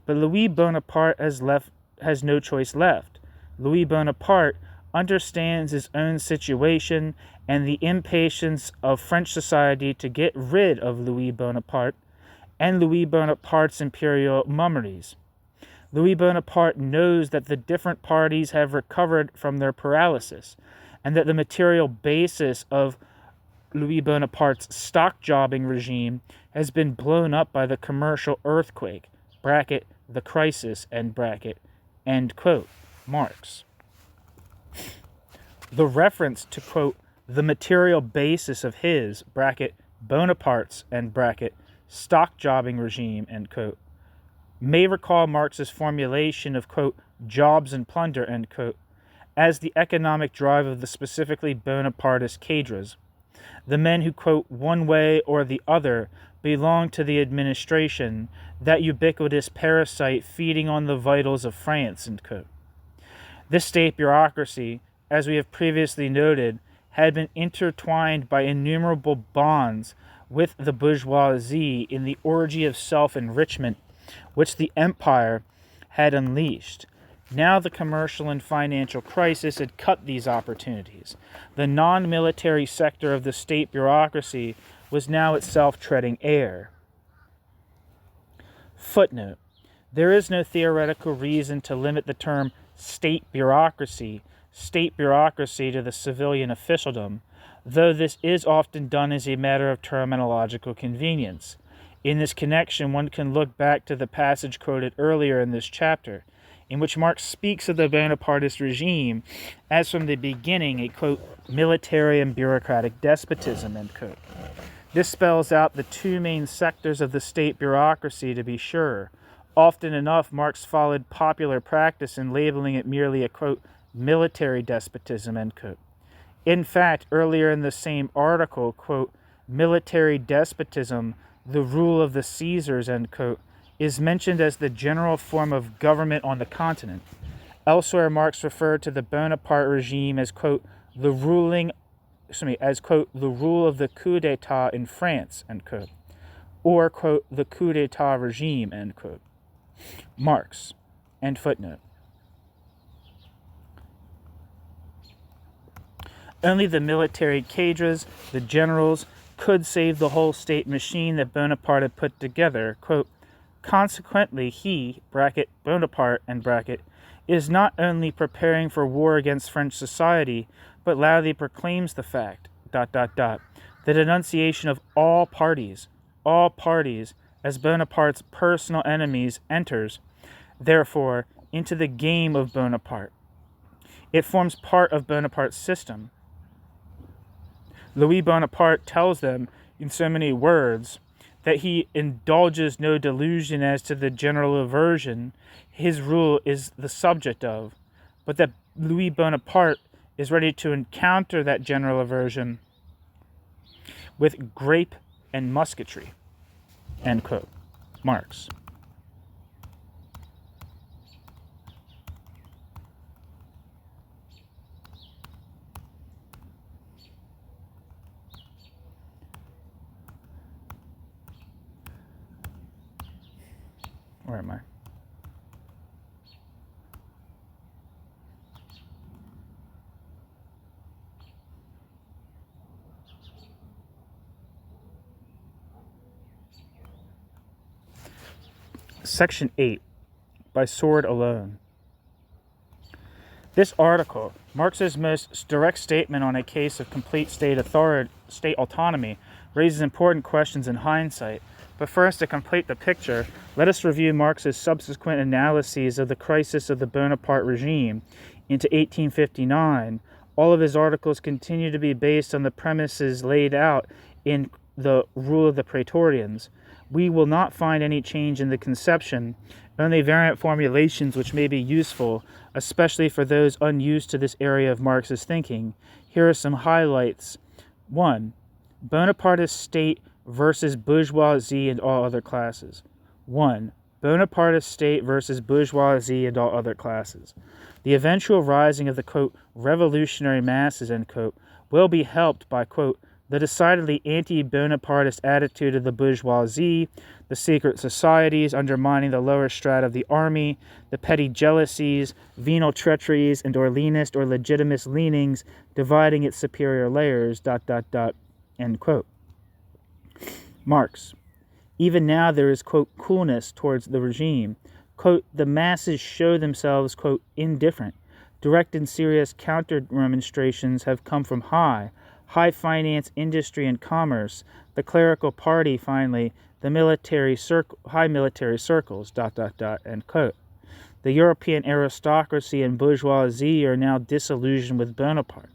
But Louis Bonaparte has no choice left. Louis Bonaparte understands his own situation and the impatience of French society to get rid of Louis Bonaparte and Louis Bonaparte's imperial mummeries. Louis Bonaparte knows that the different parties have recovered from their paralysis, and that the material basis of Louis Bonaparte's stock jobbing regime has been blown up by the commercial earthquake, bracket, the crisis, end bracket, end quote, Marx. The reference to, quote, the material basis of his, bracket, Bonaparte's, end bracket, stock jobbing regime, end quote, may recall Marx's formulation of, quote, jobs and plunder, end quote, as the economic drive of the specifically Bonapartist cadres. The men who, quote, one way or the other belong to the administration, that ubiquitous parasite feeding on the vitals of France, end quote. This state bureaucracy, as we have previously noted, had been intertwined by innumerable bonds with the bourgeoisie in the orgy of self-enrichment which the empire had unleashed. Now the commercial and financial crisis had cut these opportunities. The non-military sector of the state bureaucracy was now itself treading air. Footnote: there is no theoretical reason to limit the term state bureaucracy to the civilian officialdom, though this is often done as a matter of terminological convenience. In this connection, one can look back to the passage quoted earlier in this chapter, in which Marx speaks of the Bonapartist regime as from the beginning a, quote, military and bureaucratic despotism, end quote. This spells out the two main sectors of the state bureaucracy, to be sure. Often enough, Marx followed popular practice in labeling it merely a, quote, military despotism, end quote. In fact, earlier in the same article, quote, military despotism, the rule of the Caesars, end quote, is mentioned as the general form of government on the continent. Elsewhere, Marx referred to the Bonaparte regime as, quote, the rule of the coup d'etat in France, end quote, or, quote, the coup d'etat regime, end quote. Marx, end footnote. Only the military cadres, the generals, could save the whole state machine that Bonaparte had put together. Quote, consequently, he, bracket, Bonaparte, end bracket, is not only preparing for war against French society, but loudly proclaims the fact, the denunciation of all parties, as Bonaparte's personal enemies enters, therefore, into the game of Bonaparte. It forms part of Bonaparte's system. Louis Bonaparte tells them in so many words that he indulges no delusion as to the general aversion his rule is the subject of, but that Louis Bonaparte is ready to encounter that general aversion with grape and musketry, end quote. Marx. Where am I? Section 8, by sword alone. This article, Marx's most direct statement on a case of complete state autonomy, raises important questions in hindsight. But first, to complete the picture, let us review Marx's subsequent analyses of the crisis of the Bonaparte regime into 1859, All of his articles continue to be based on the premises laid out in the Rule of the Praetorians. We will not find any change in the conception, only variant formulations which may be useful, especially for those unused to this area of Marx's thinking. Here are some highlights. 1. Bonapartist state versus bourgeoisie and all other classes. 1. Bonapartist state versus bourgeoisie and all other classes. The eventual rising of the, quote, revolutionary masses, end quote, will be helped by, quote, the decidedly anti-Bonapartist attitude of the bourgeoisie, the secret societies undermining the lower strata of the army, the petty jealousies, venal treacheries, and Orleanist or legitimist leanings dividing its superior layers, ... end quote. Marx. Even now there is, quote, coolness towards the regime. Quote, the masses show themselves, quote, indifferent. Direct and serious counter-remonstrations have come from high finance, industry, and commerce, the clerical party, finally, the high military circles, ... end quote. The European aristocracy and bourgeoisie are now disillusioned with Bonaparte.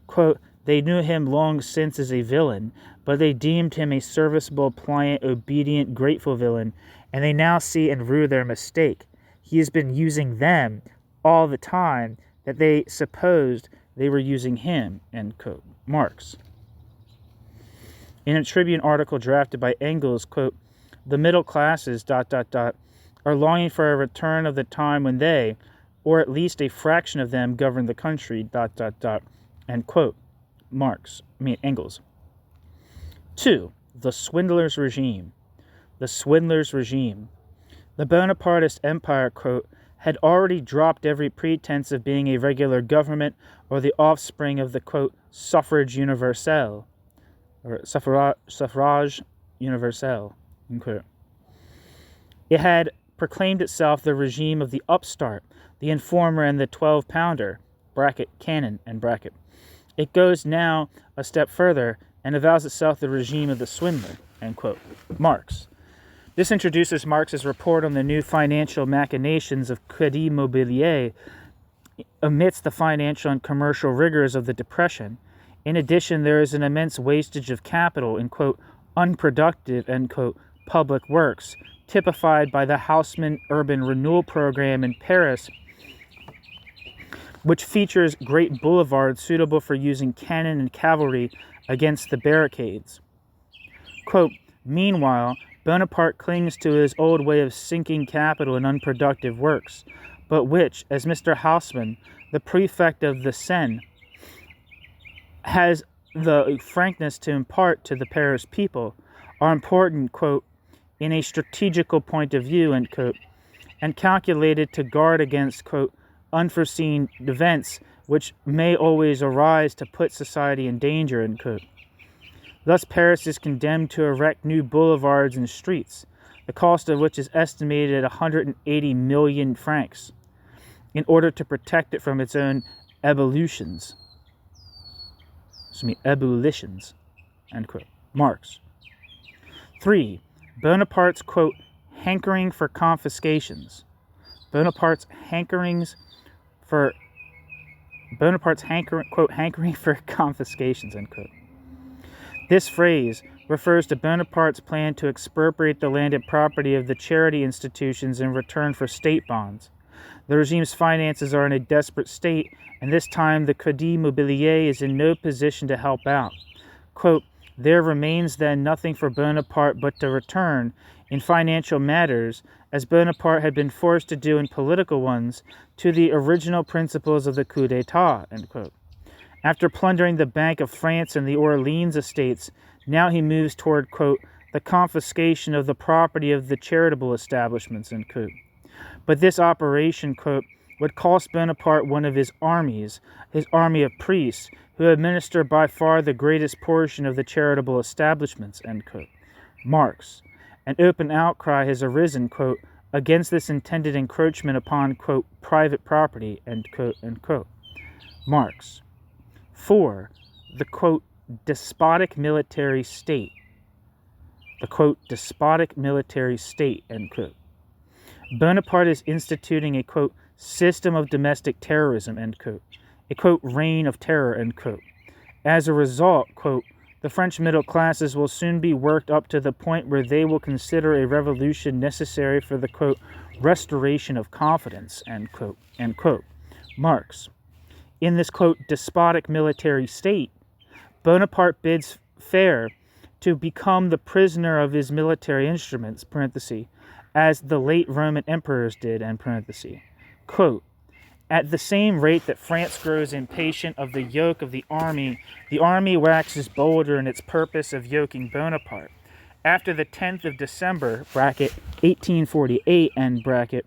Quote, they knew him long since as a villain, but they deemed him a serviceable, pliant, obedient, grateful villain, and they now see and rue their mistake. He has been using them all the time that they supposed they were using him, end quote. Marx. In a Tribune article drafted by Engels, quote, the middle classes, ... are longing for a return of the time when they, or at least a fraction of them, governed the country, ... end quote. Engels. 2. The swindler's regime. The swindler's regime. The Bonapartist empire, quote, had already dropped every pretense of being a regular government or the offspring of the, quote, suffrage universelle, or suffrage universelle, unquote. It had proclaimed itself the regime of the upstart, the informer, and the 12-pounder, bracket, cannon, and bracket. It goes now a step further and avows itself the regime of the swindler, end quote. Marx. This introduces Marx's report on the new financial machinations of Crédit Mobilier amidst the financial and commercial rigors of the Depression. In addition, there is an immense wastage of capital in, quote, unproductive, end quote, public works, typified by the Haussmann Urban Renewal Program in Paris, which features great boulevards suitable for using cannon and cavalry against the barricades. Quote, meanwhile, Bonaparte clings to his old way of sinking capital in unproductive works, but which, as Mr. Haussmann, the prefect of the Seine, has the frankness to impart to the Paris people, are important, quote, in a strategical point of view, end quote, and calculated to guard against, quote, unforeseen events which may always arise to put society in danger, end quote. Thus Paris is condemned to erect new boulevards and streets, the cost of which is estimated at 180 million francs, in order to protect it from its own ebullitions, end quote. Marx. 3. Bonaparte's, quote, hankering for confiscations. Bonaparte's hankering for confiscations, end quote. This phrase refers to Bonaparte's plan to expropriate the landed property of the charity institutions in return for state bonds. The regime's finances are in a desperate state, and this time the Crédit Mobilier is in no position to help out. Quote, there remains then nothing for Bonaparte but to return, in financial matters, as Bonaparte had been forced to do in political ones, to the original principles of the coup d'etat, end quote. After plundering the Bank of France and the Orleans estates, now he moves toward, quote, the confiscation of the property of the charitable establishments, end quote. But this operation, quote, would cost Bonaparte one of his armies, his army of priests, who administer by far the greatest portion of the charitable establishments, end quote. Marx. An open outcry has arisen, quote, against this intended encroachment upon, quote, private property, end quote, end quote. Marx. 4. The, quote, despotic military state. The, quote, despotic military state, end quote. Bonaparte is instituting a, quote, system of domestic terrorism, end quote. a, quote, reign of terror, end quote. As a result, quote, the French middle classes will soon be worked up to the point where they will consider a revolution necessary for the, quote, restoration of confidence, end quote, end quote. Marx. In this, quote, despotic military state, Bonaparte bids fair to become the prisoner of his military instruments, parenthesis, as the late Roman emperors did, end parenthesis. Quote, at the same rate that France grows impatient of the yoke of the army waxes bolder in its purpose of yoking Bonaparte. After the 10th of December, bracket, 1848, end bracket,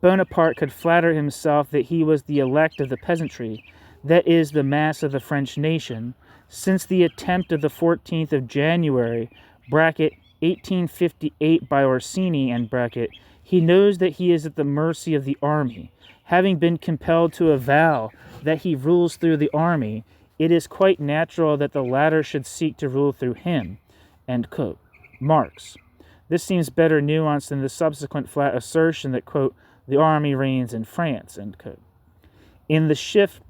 Bonaparte could flatter himself that he was the elect of the peasantry, that is, the mass of the French nation, since the attempt of the 14th of January, bracket, 1858 by Orsini, end bracket, he knows that he is at the mercy of the army. Having been compelled to avow that he rules through the army, it is quite natural that the latter should seek to rule through him, end quote. Marx. This seems better nuanced than the subsequent flat assertion that, quote, the army reigns in France, end quote. In the shift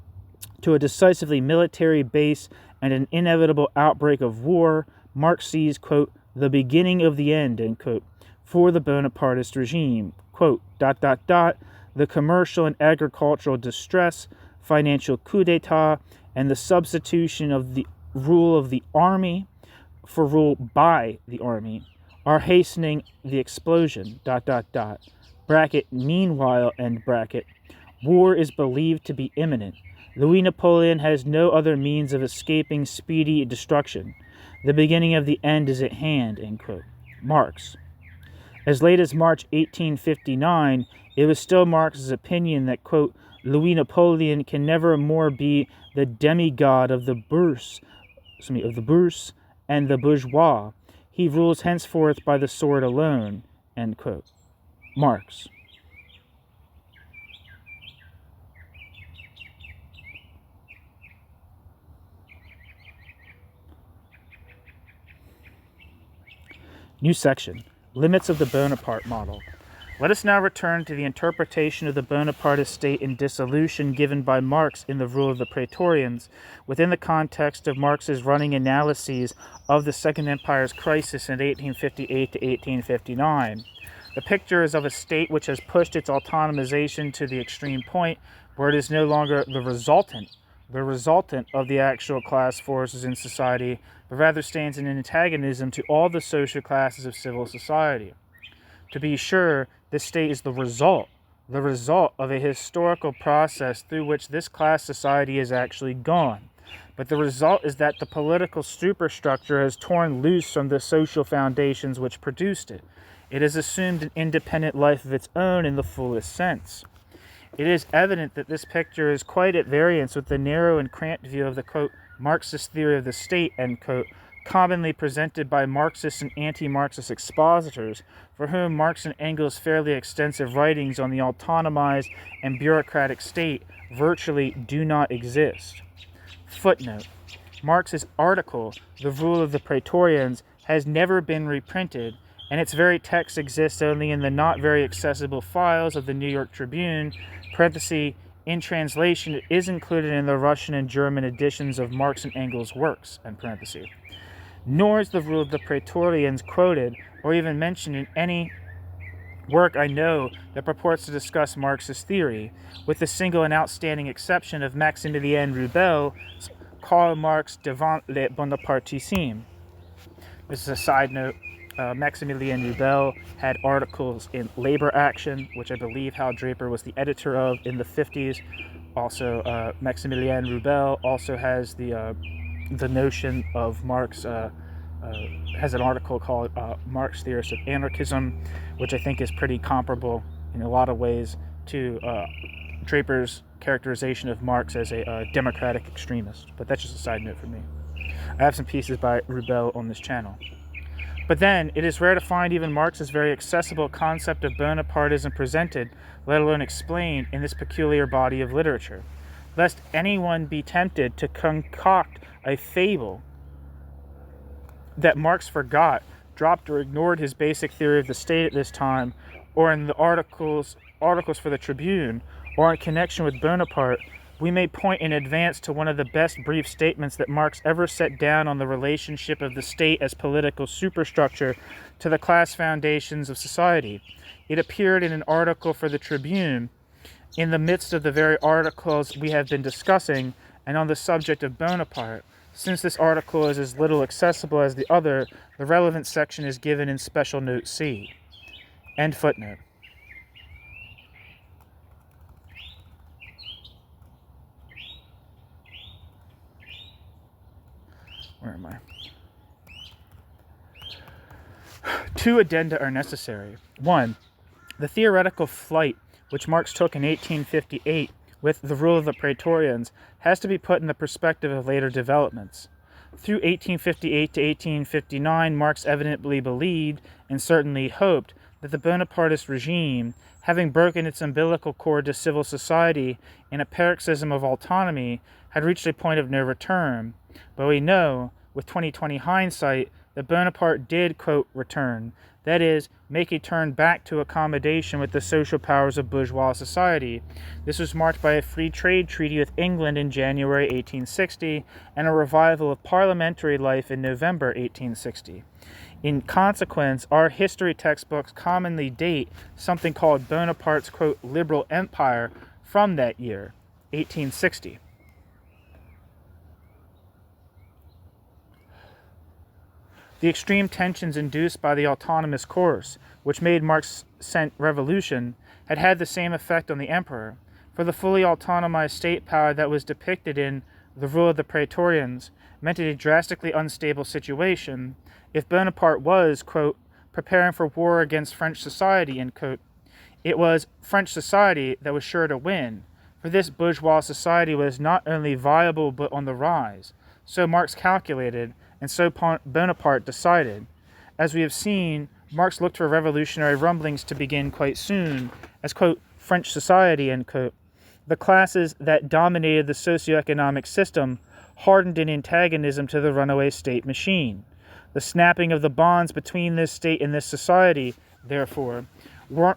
to a decisively military base and an inevitable outbreak of war, Marx sees, quote, the beginning of the end, end quote, for the Bonapartist regime, quote, ... the commercial and agricultural distress, financial coup d'etat, and the substitution of the rule of the army for rule by the army are hastening the explosion, ... bracket, meanwhile, end bracket, war is believed to be imminent. Louis Napoleon has no other means of escaping speedy destruction. The beginning of the end is at hand, end quote. Marx. As late as March 1859, it was still Marx's opinion that, quote, Louis Napoleon can never more be the demigod of the bourse and the bourgeois. He rules henceforth by the sword alone, end quote. Marx. New section. Limits of the Bonaparte model. Let us now return to the interpretation of the Bonapartist state in dissolution given by Marx in The Rule of the Praetorians, within the context of Marx's running analyses of the Second Empire's crisis in 1858 to 1859. The picture is of a state which has pushed its autonomization to the extreme point where it is no longer the resultant of the actual class forces in society, but rather stands in antagonism to all the social classes of civil society. To be sure, this state is the result of a historical process through which this class society has actually gone. But the result is that the political superstructure has torn loose from the social foundations which produced it. It has assumed an independent life of its own in the fullest sense. It is evident that this picture is quite at variance with the narrow and cramped view of the, quote, Marxist theory of the state, end quote, commonly presented by Marxist and anti-Marxist expositors, for whom Marx and Engels' fairly extensive writings on the autonomized and bureaucratic state virtually do not exist. Footnote. Marx's article, The Rule of the Praetorians, has never been reprinted, and its very text exists only in the not very accessible files of the New York Tribune, parenthesis, in translation, it is included in the Russian and German editions of Marx and Engels' works, end parenthesis. Nor is the Rule of the Praetorians quoted or even mentioned in any work I know that purports to discuss Marxist theory, with the single and outstanding exception of Maximilien Rubel's Karl Marx devant le Bonapartisme. This is a side note. Maximilien Rubel had articles in Labor Action, which I believe Hal Draper was the editor of in the 50s. Also, Maximilien Rubel also has the notion of Marx, has an article called Marx Theorist of Anarchism, which I think is pretty comparable in a lot of ways to Draper's characterization of Marx as a democratic extremist. But that's just a side note for me. I have some pieces by Rubel on this channel. But then, it is rare to find even Marx's very accessible concept of Bonapartism presented, let alone explained, in this peculiar body of literature, lest anyone be tempted to concoct a fable that Marx forgot, dropped, or ignored his basic theory of the state at this time, or in the articles for the Tribune, or in connection with Bonaparte, we may point in advance to one of the best brief statements that Marx ever set down on the relationship of the state as political superstructure to the class foundations of society. It appeared in an article for the Tribune in the midst of the very articles we have been discussing and on the subject of Bonaparte. Since this article is as little accessible as the other, the relevant section is given in Special Note C. End footnote. Where am I? Two addenda are necessary. One, the theoretical flight which Marx took in 1858 with the rule of the Praetorians has to be put in the perspective of later developments. Through 1858 to 1859, Marx evidently believed, and certainly hoped, that the Bonapartist regime, having broken its umbilical cord to civil society in a paroxysm of autonomy, had reached a point of no return. But we know, with 20/20 hindsight, that Bonaparte did, quote, return, that is, make a turn back to accommodation with the social powers of bourgeois society. This was marked by a free trade treaty with England in January 1860 and a revival of parliamentary life in November 1860. In consequence, our history textbooks commonly date something called Bonaparte's, quote, liberal empire from that year, 1860. The extreme tensions induced by the autonomous course, which made Marx's revolution, had had the same effect on the emperor, for the fully autonomized state power that was depicted in the rule of the Praetorians meant a drastically unstable situation. If Bonaparte was, quote, preparing for war against French society, end quote, it was French society that was sure to win, for this bourgeois society was not only viable but on the rise. So Marx calculated, and so Bonaparte decided. As we have seen, Marx looked for revolutionary rumblings to begin quite soon, as, quote, French society, end quote. The classes that dominated the socioeconomic system hardened in antagonism to the runaway state machine. The snapping of the bonds between this state and this society, therefore,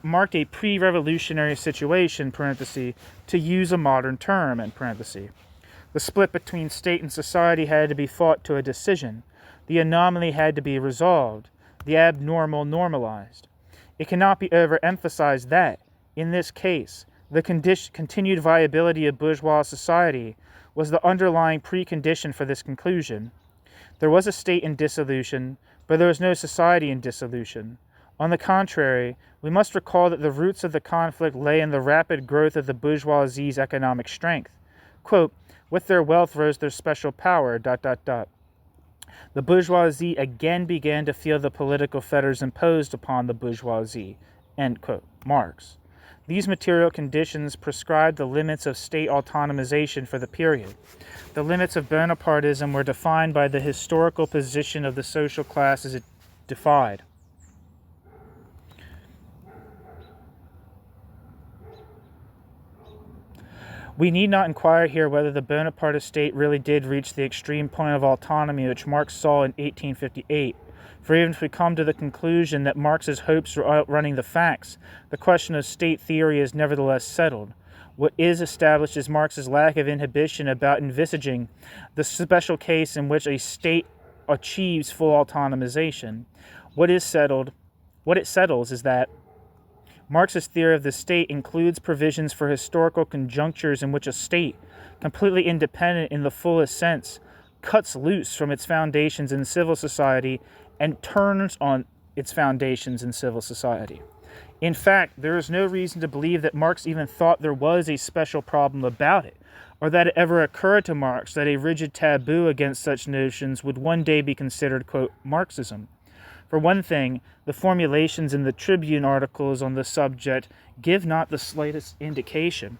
marked a pre-revolutionary situation, parenthesis, to use a modern term, end parenthesis. The split between state and society had to be fought to a decision. The anomaly had to be resolved. The abnormal normalized. It cannot be overemphasized that, in this case, the continued viability of bourgeois society was the underlying precondition for this conclusion. There was a state in dissolution, but there was no society in dissolution. On the contrary, we must recall that the roots of the conflict lay in the rapid growth of the bourgeoisie's economic strength. Quote, with their wealth rose their special power, ... The bourgeoisie again began to feel the political fetters imposed upon the bourgeoisie, end quote, Marx. These material conditions prescribed the limits of state autonomization for the period. The limits of Bonapartism were defined by the historical position of the social class as it defied. We need not inquire here whether the Bonapartist state really did reach the extreme point of autonomy which Marx saw in 1858. For even if we come to the conclusion that Marx's hopes were outrunning the facts, the question of state theory is nevertheless settled. What is established is Marx's lack of inhibition about envisaging the special case in which a state achieves full autonomization. What it settles is that Marx's theory of the state includes provisions for historical conjunctures in which a state, completely independent in the fullest sense, cuts loose from its foundations in civil society and turns on its foundations in civil society. In fact, there is no reason to believe that Marx even thought there was a special problem about it, or that it ever occurred to Marx that a rigid taboo against such notions would one day be considered, quote, Marxism. For one thing, the formulations in the Tribune articles on the subject give not the slightest indication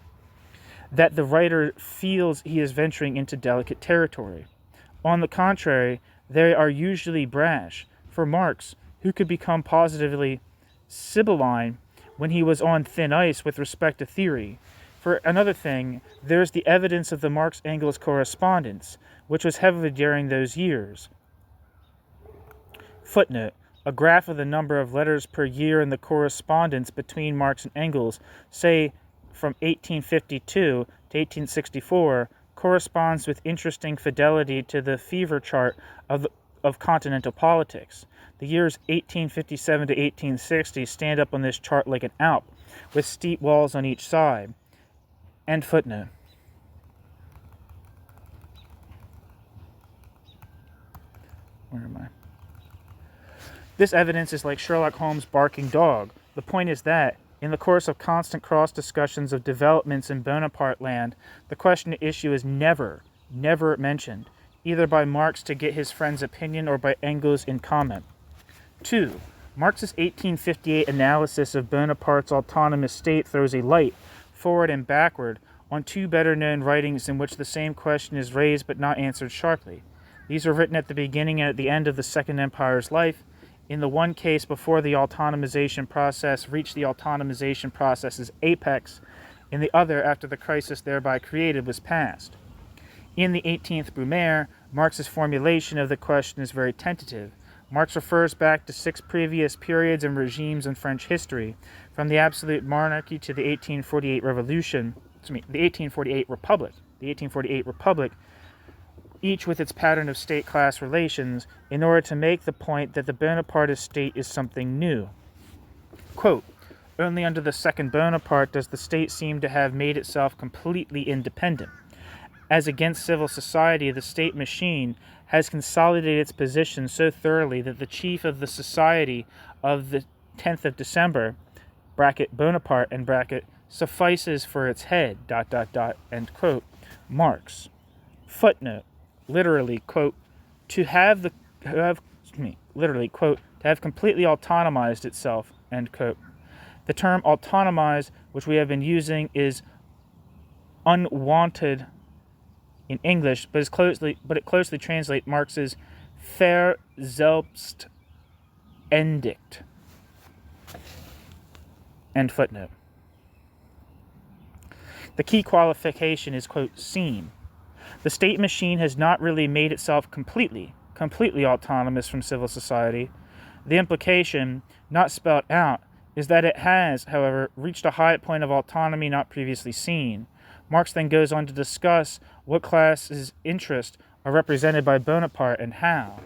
that the writer feels he is venturing into delicate territory. On the contrary, they are usually brash. For Marx, who could become positively sibylline when he was on thin ice with respect to theory. For another thing, there is the evidence of the Marx-Engels correspondence, which was heavy during those years. Footnote. A graph of the number of letters per year in the correspondence between Marx and Engels, say from 1852 to to 1864 corresponds with interesting fidelity to the fever chart of continental politics. The years 1857 to 1860 stand up on this chart like an Alp, with steep walls on each side. End footnote. Where am I? This evidence is like Sherlock Holmes' barking dog. The point is that, in the course of constant cross-discussions of developments in Bonaparte land, the question at issue is never mentioned, either by Marx to get his friend's opinion or by Engels in comment. 2. Marx's 1858 analysis of Bonaparte's autonomous state throws a light, forward and backward, on two better-known writings in which the same question is raised but not answered sharply. These were written at the beginning and at the end of the Second Empire's life, in the one case before the autonomization process reached the autonomization process's apex, in the other after the crisis thereby created was past. In the 18th Brumaire, Marx's formulation of the question is very tentative. Marx refers back to 6 previous periods and regimes in French history, from the absolute monarchy to the 1848 revolution, the 1848 republic, each with its pattern of state-class relations, in order to make the point that the Bonapartist state is something new. Quote, only under the second Bonaparte does the state seem to have made itself completely independent. As against civil society, the state machine has consolidated its position so thoroughly that the chief of the society of the 10th of December, bracket Bonaparte, and bracket, suffices for its head, ... end quote, Marx. Footnote. Literally, quote, to have completely autonomized itself, end quote. The term autonomize, which we have been using, is unwanted in English, but it closely translates Marx's Verselbstständigt. End footnote. The key qualification is, quote, seem. The state machine has not really made itself completely autonomous from civil society. The implication, not spelled out, is that it has, however, reached a high point of autonomy not previously seen. Marx then goes on to discuss what classes' interests are represented by Bonaparte and how.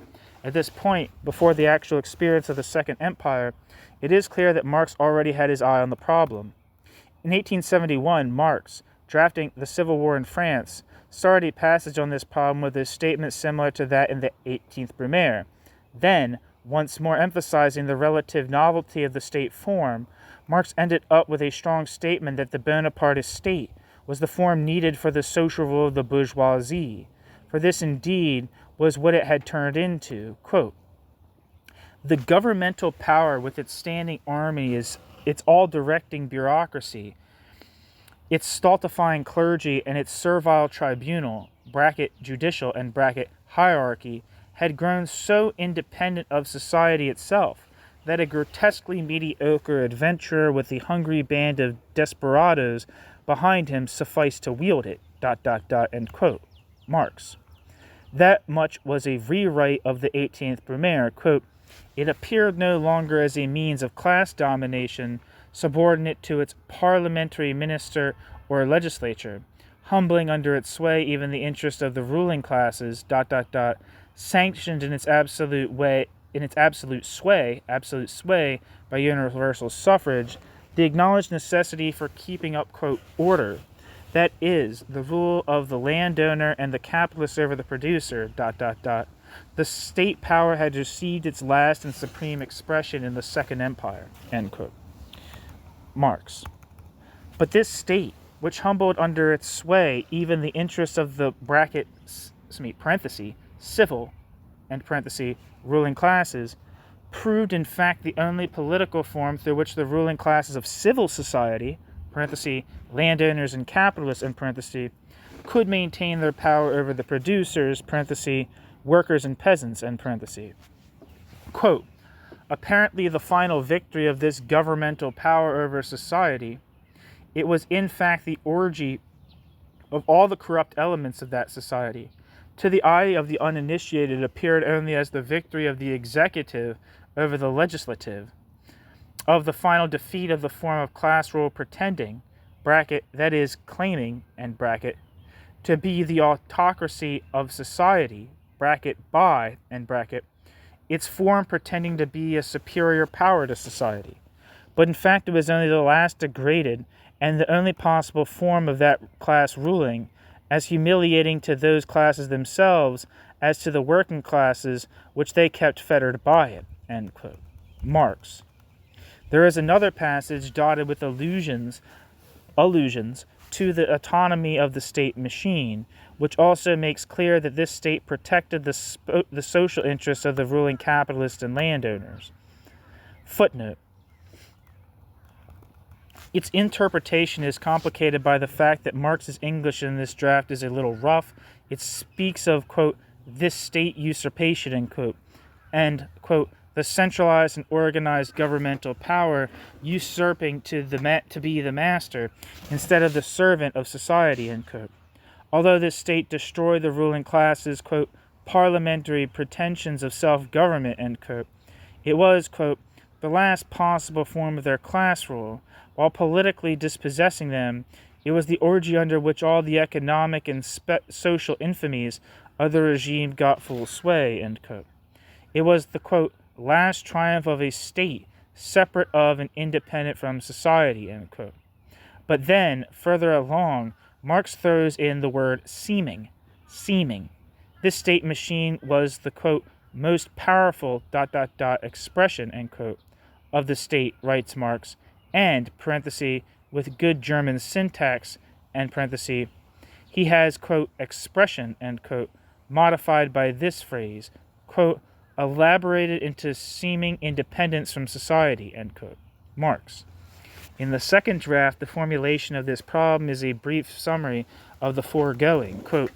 At this point, before the actual experience of the Second Empire, it is clear that Marx already had his eye on the problem. In 1871, Marx, drafting The Civil War in France, started a passage on this problem with a statement similar to that in the 18th Brumaire. Then, once more emphasizing the relative novelty of the state form, Marx ended up with a strong statement that the Bonapartist state was the form needed for the social rule of the bourgeoisie. For this, indeed, was what it had turned into. Quote, the governmental power with its standing army is its all-directing bureaucracy, its stultifying clergy and its servile tribunal, bracket judicial and bracket hierarchy, had grown so independent of society itself that a grotesquely mediocre adventurer with a hungry band of desperadoes behind him sufficed to wield it, ... end quote. Marx. That much was a rewrite of the 18th Brumaire. Quote, it appeared no longer as a means of class domination, subordinate to its parliamentary minister or legislature, humbling under its sway even the interest of the ruling classes, ... sanctioned in its absolute sway by universal suffrage, the acknowledged necessity for keeping up, quote, order, that is, the rule of the landowner and the capitalist over the producer, ... The state power had received its last and supreme expression in the Second Empire, end quote. Marx. But this state, which humbled under its sway even the interests of the civil, ruling classes, proved in fact the only political form through which the ruling classes of civil society, landowners and capitalists, could maintain their power over the producers, workers and peasants, Quote, apparently the final victory of this governmental power over society, it was in fact the orgy of all the corrupt elements of that society. To the eye of the uninitiated, it appeared only as the victory of the executive over the legislative, of the final defeat of the form of class rule pretending, bracket, that is, claiming, end bracket, to be the autocracy of society, bracket, by, end bracket, its form pretending to be a superior power to society. But in fact it was only the last degraded and the only possible form of that class ruling, as humiliating to those classes themselves as to the working classes which they kept fettered by it. End quote. Marx. There is another passage dotted with allusions to the autonomy of the state machine, which also makes clear that this state protected the social interests of the ruling capitalists and landowners. Footnote. Its interpretation is complicated by the fact that Marx's English in this draft is a little rough. It speaks of, quote, this state usurpation, end quote, and, quote, the centralized and organized governmental power usurping to be the master instead of the servant of society, end quote. Although this state destroyed the ruling class's, quote, parliamentary pretensions of self-government, end quote, it was, quote, the last possible form of their class rule. While politically dispossessing them, it was the orgy under which all the economic and social infamies of the regime got full sway, end quote. It was the, quote, last triumph of a state separate of and independent from society, end quote. But then, further along, Marx throws in the word seeming. This state machine was the, quote, most powerful ... expression, end quote, of the state, writes Marx, and, parenthesis, with good German syntax, end parenthesis, he has, quote, expression, end quote, modified by this phrase, quote, elaborated into seeming independence from society, end quote. Marx. In the second draft, the formulation of this problem is a brief summary of the foregoing. Quote,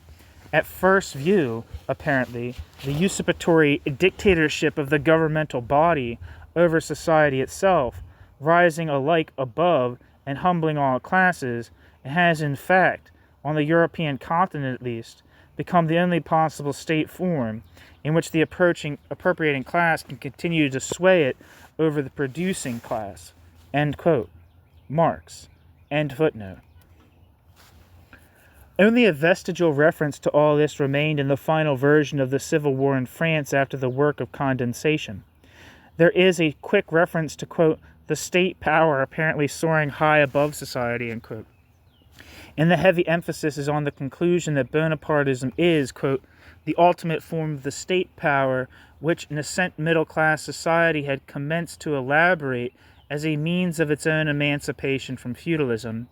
at first view, apparently, the usurpatory dictatorship of the governmental body over society itself, rising alike above and humbling all classes, has in fact, on the European continent at least, become the only possible state form in which the appropriating class can continue to sway it over the producing class. End quote. Marx. End footnote. Only a vestigial reference to all this remained in the final version of the Civil War in France after the work of condensation. There is a quick reference to, quote, the state power apparently soaring high above society, end quote. And the heavy emphasis is on the conclusion that Bonapartism is, quote, the ultimate form of the state power which nascent middle-class society had commenced to elaborate as a means of its own emancipation from feudalism,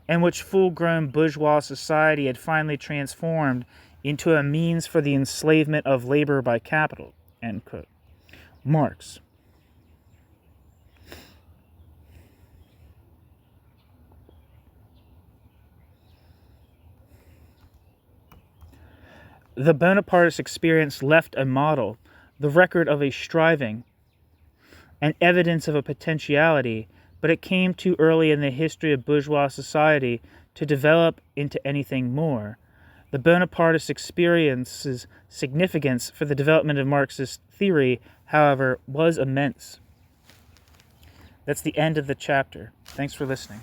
and which full-grown bourgeois society had finally transformed into a means for the enslavement of labor by capital, end quote. Marx. The Bonapartist experience left a model, the record of a striving, and evidence of a potentiality, but it came too early in the history of bourgeois society to develop into anything more. The Bonapartist experience's significance for the development of Marxist theory, however, was immense. That's the end of the chapter. Thanks for listening.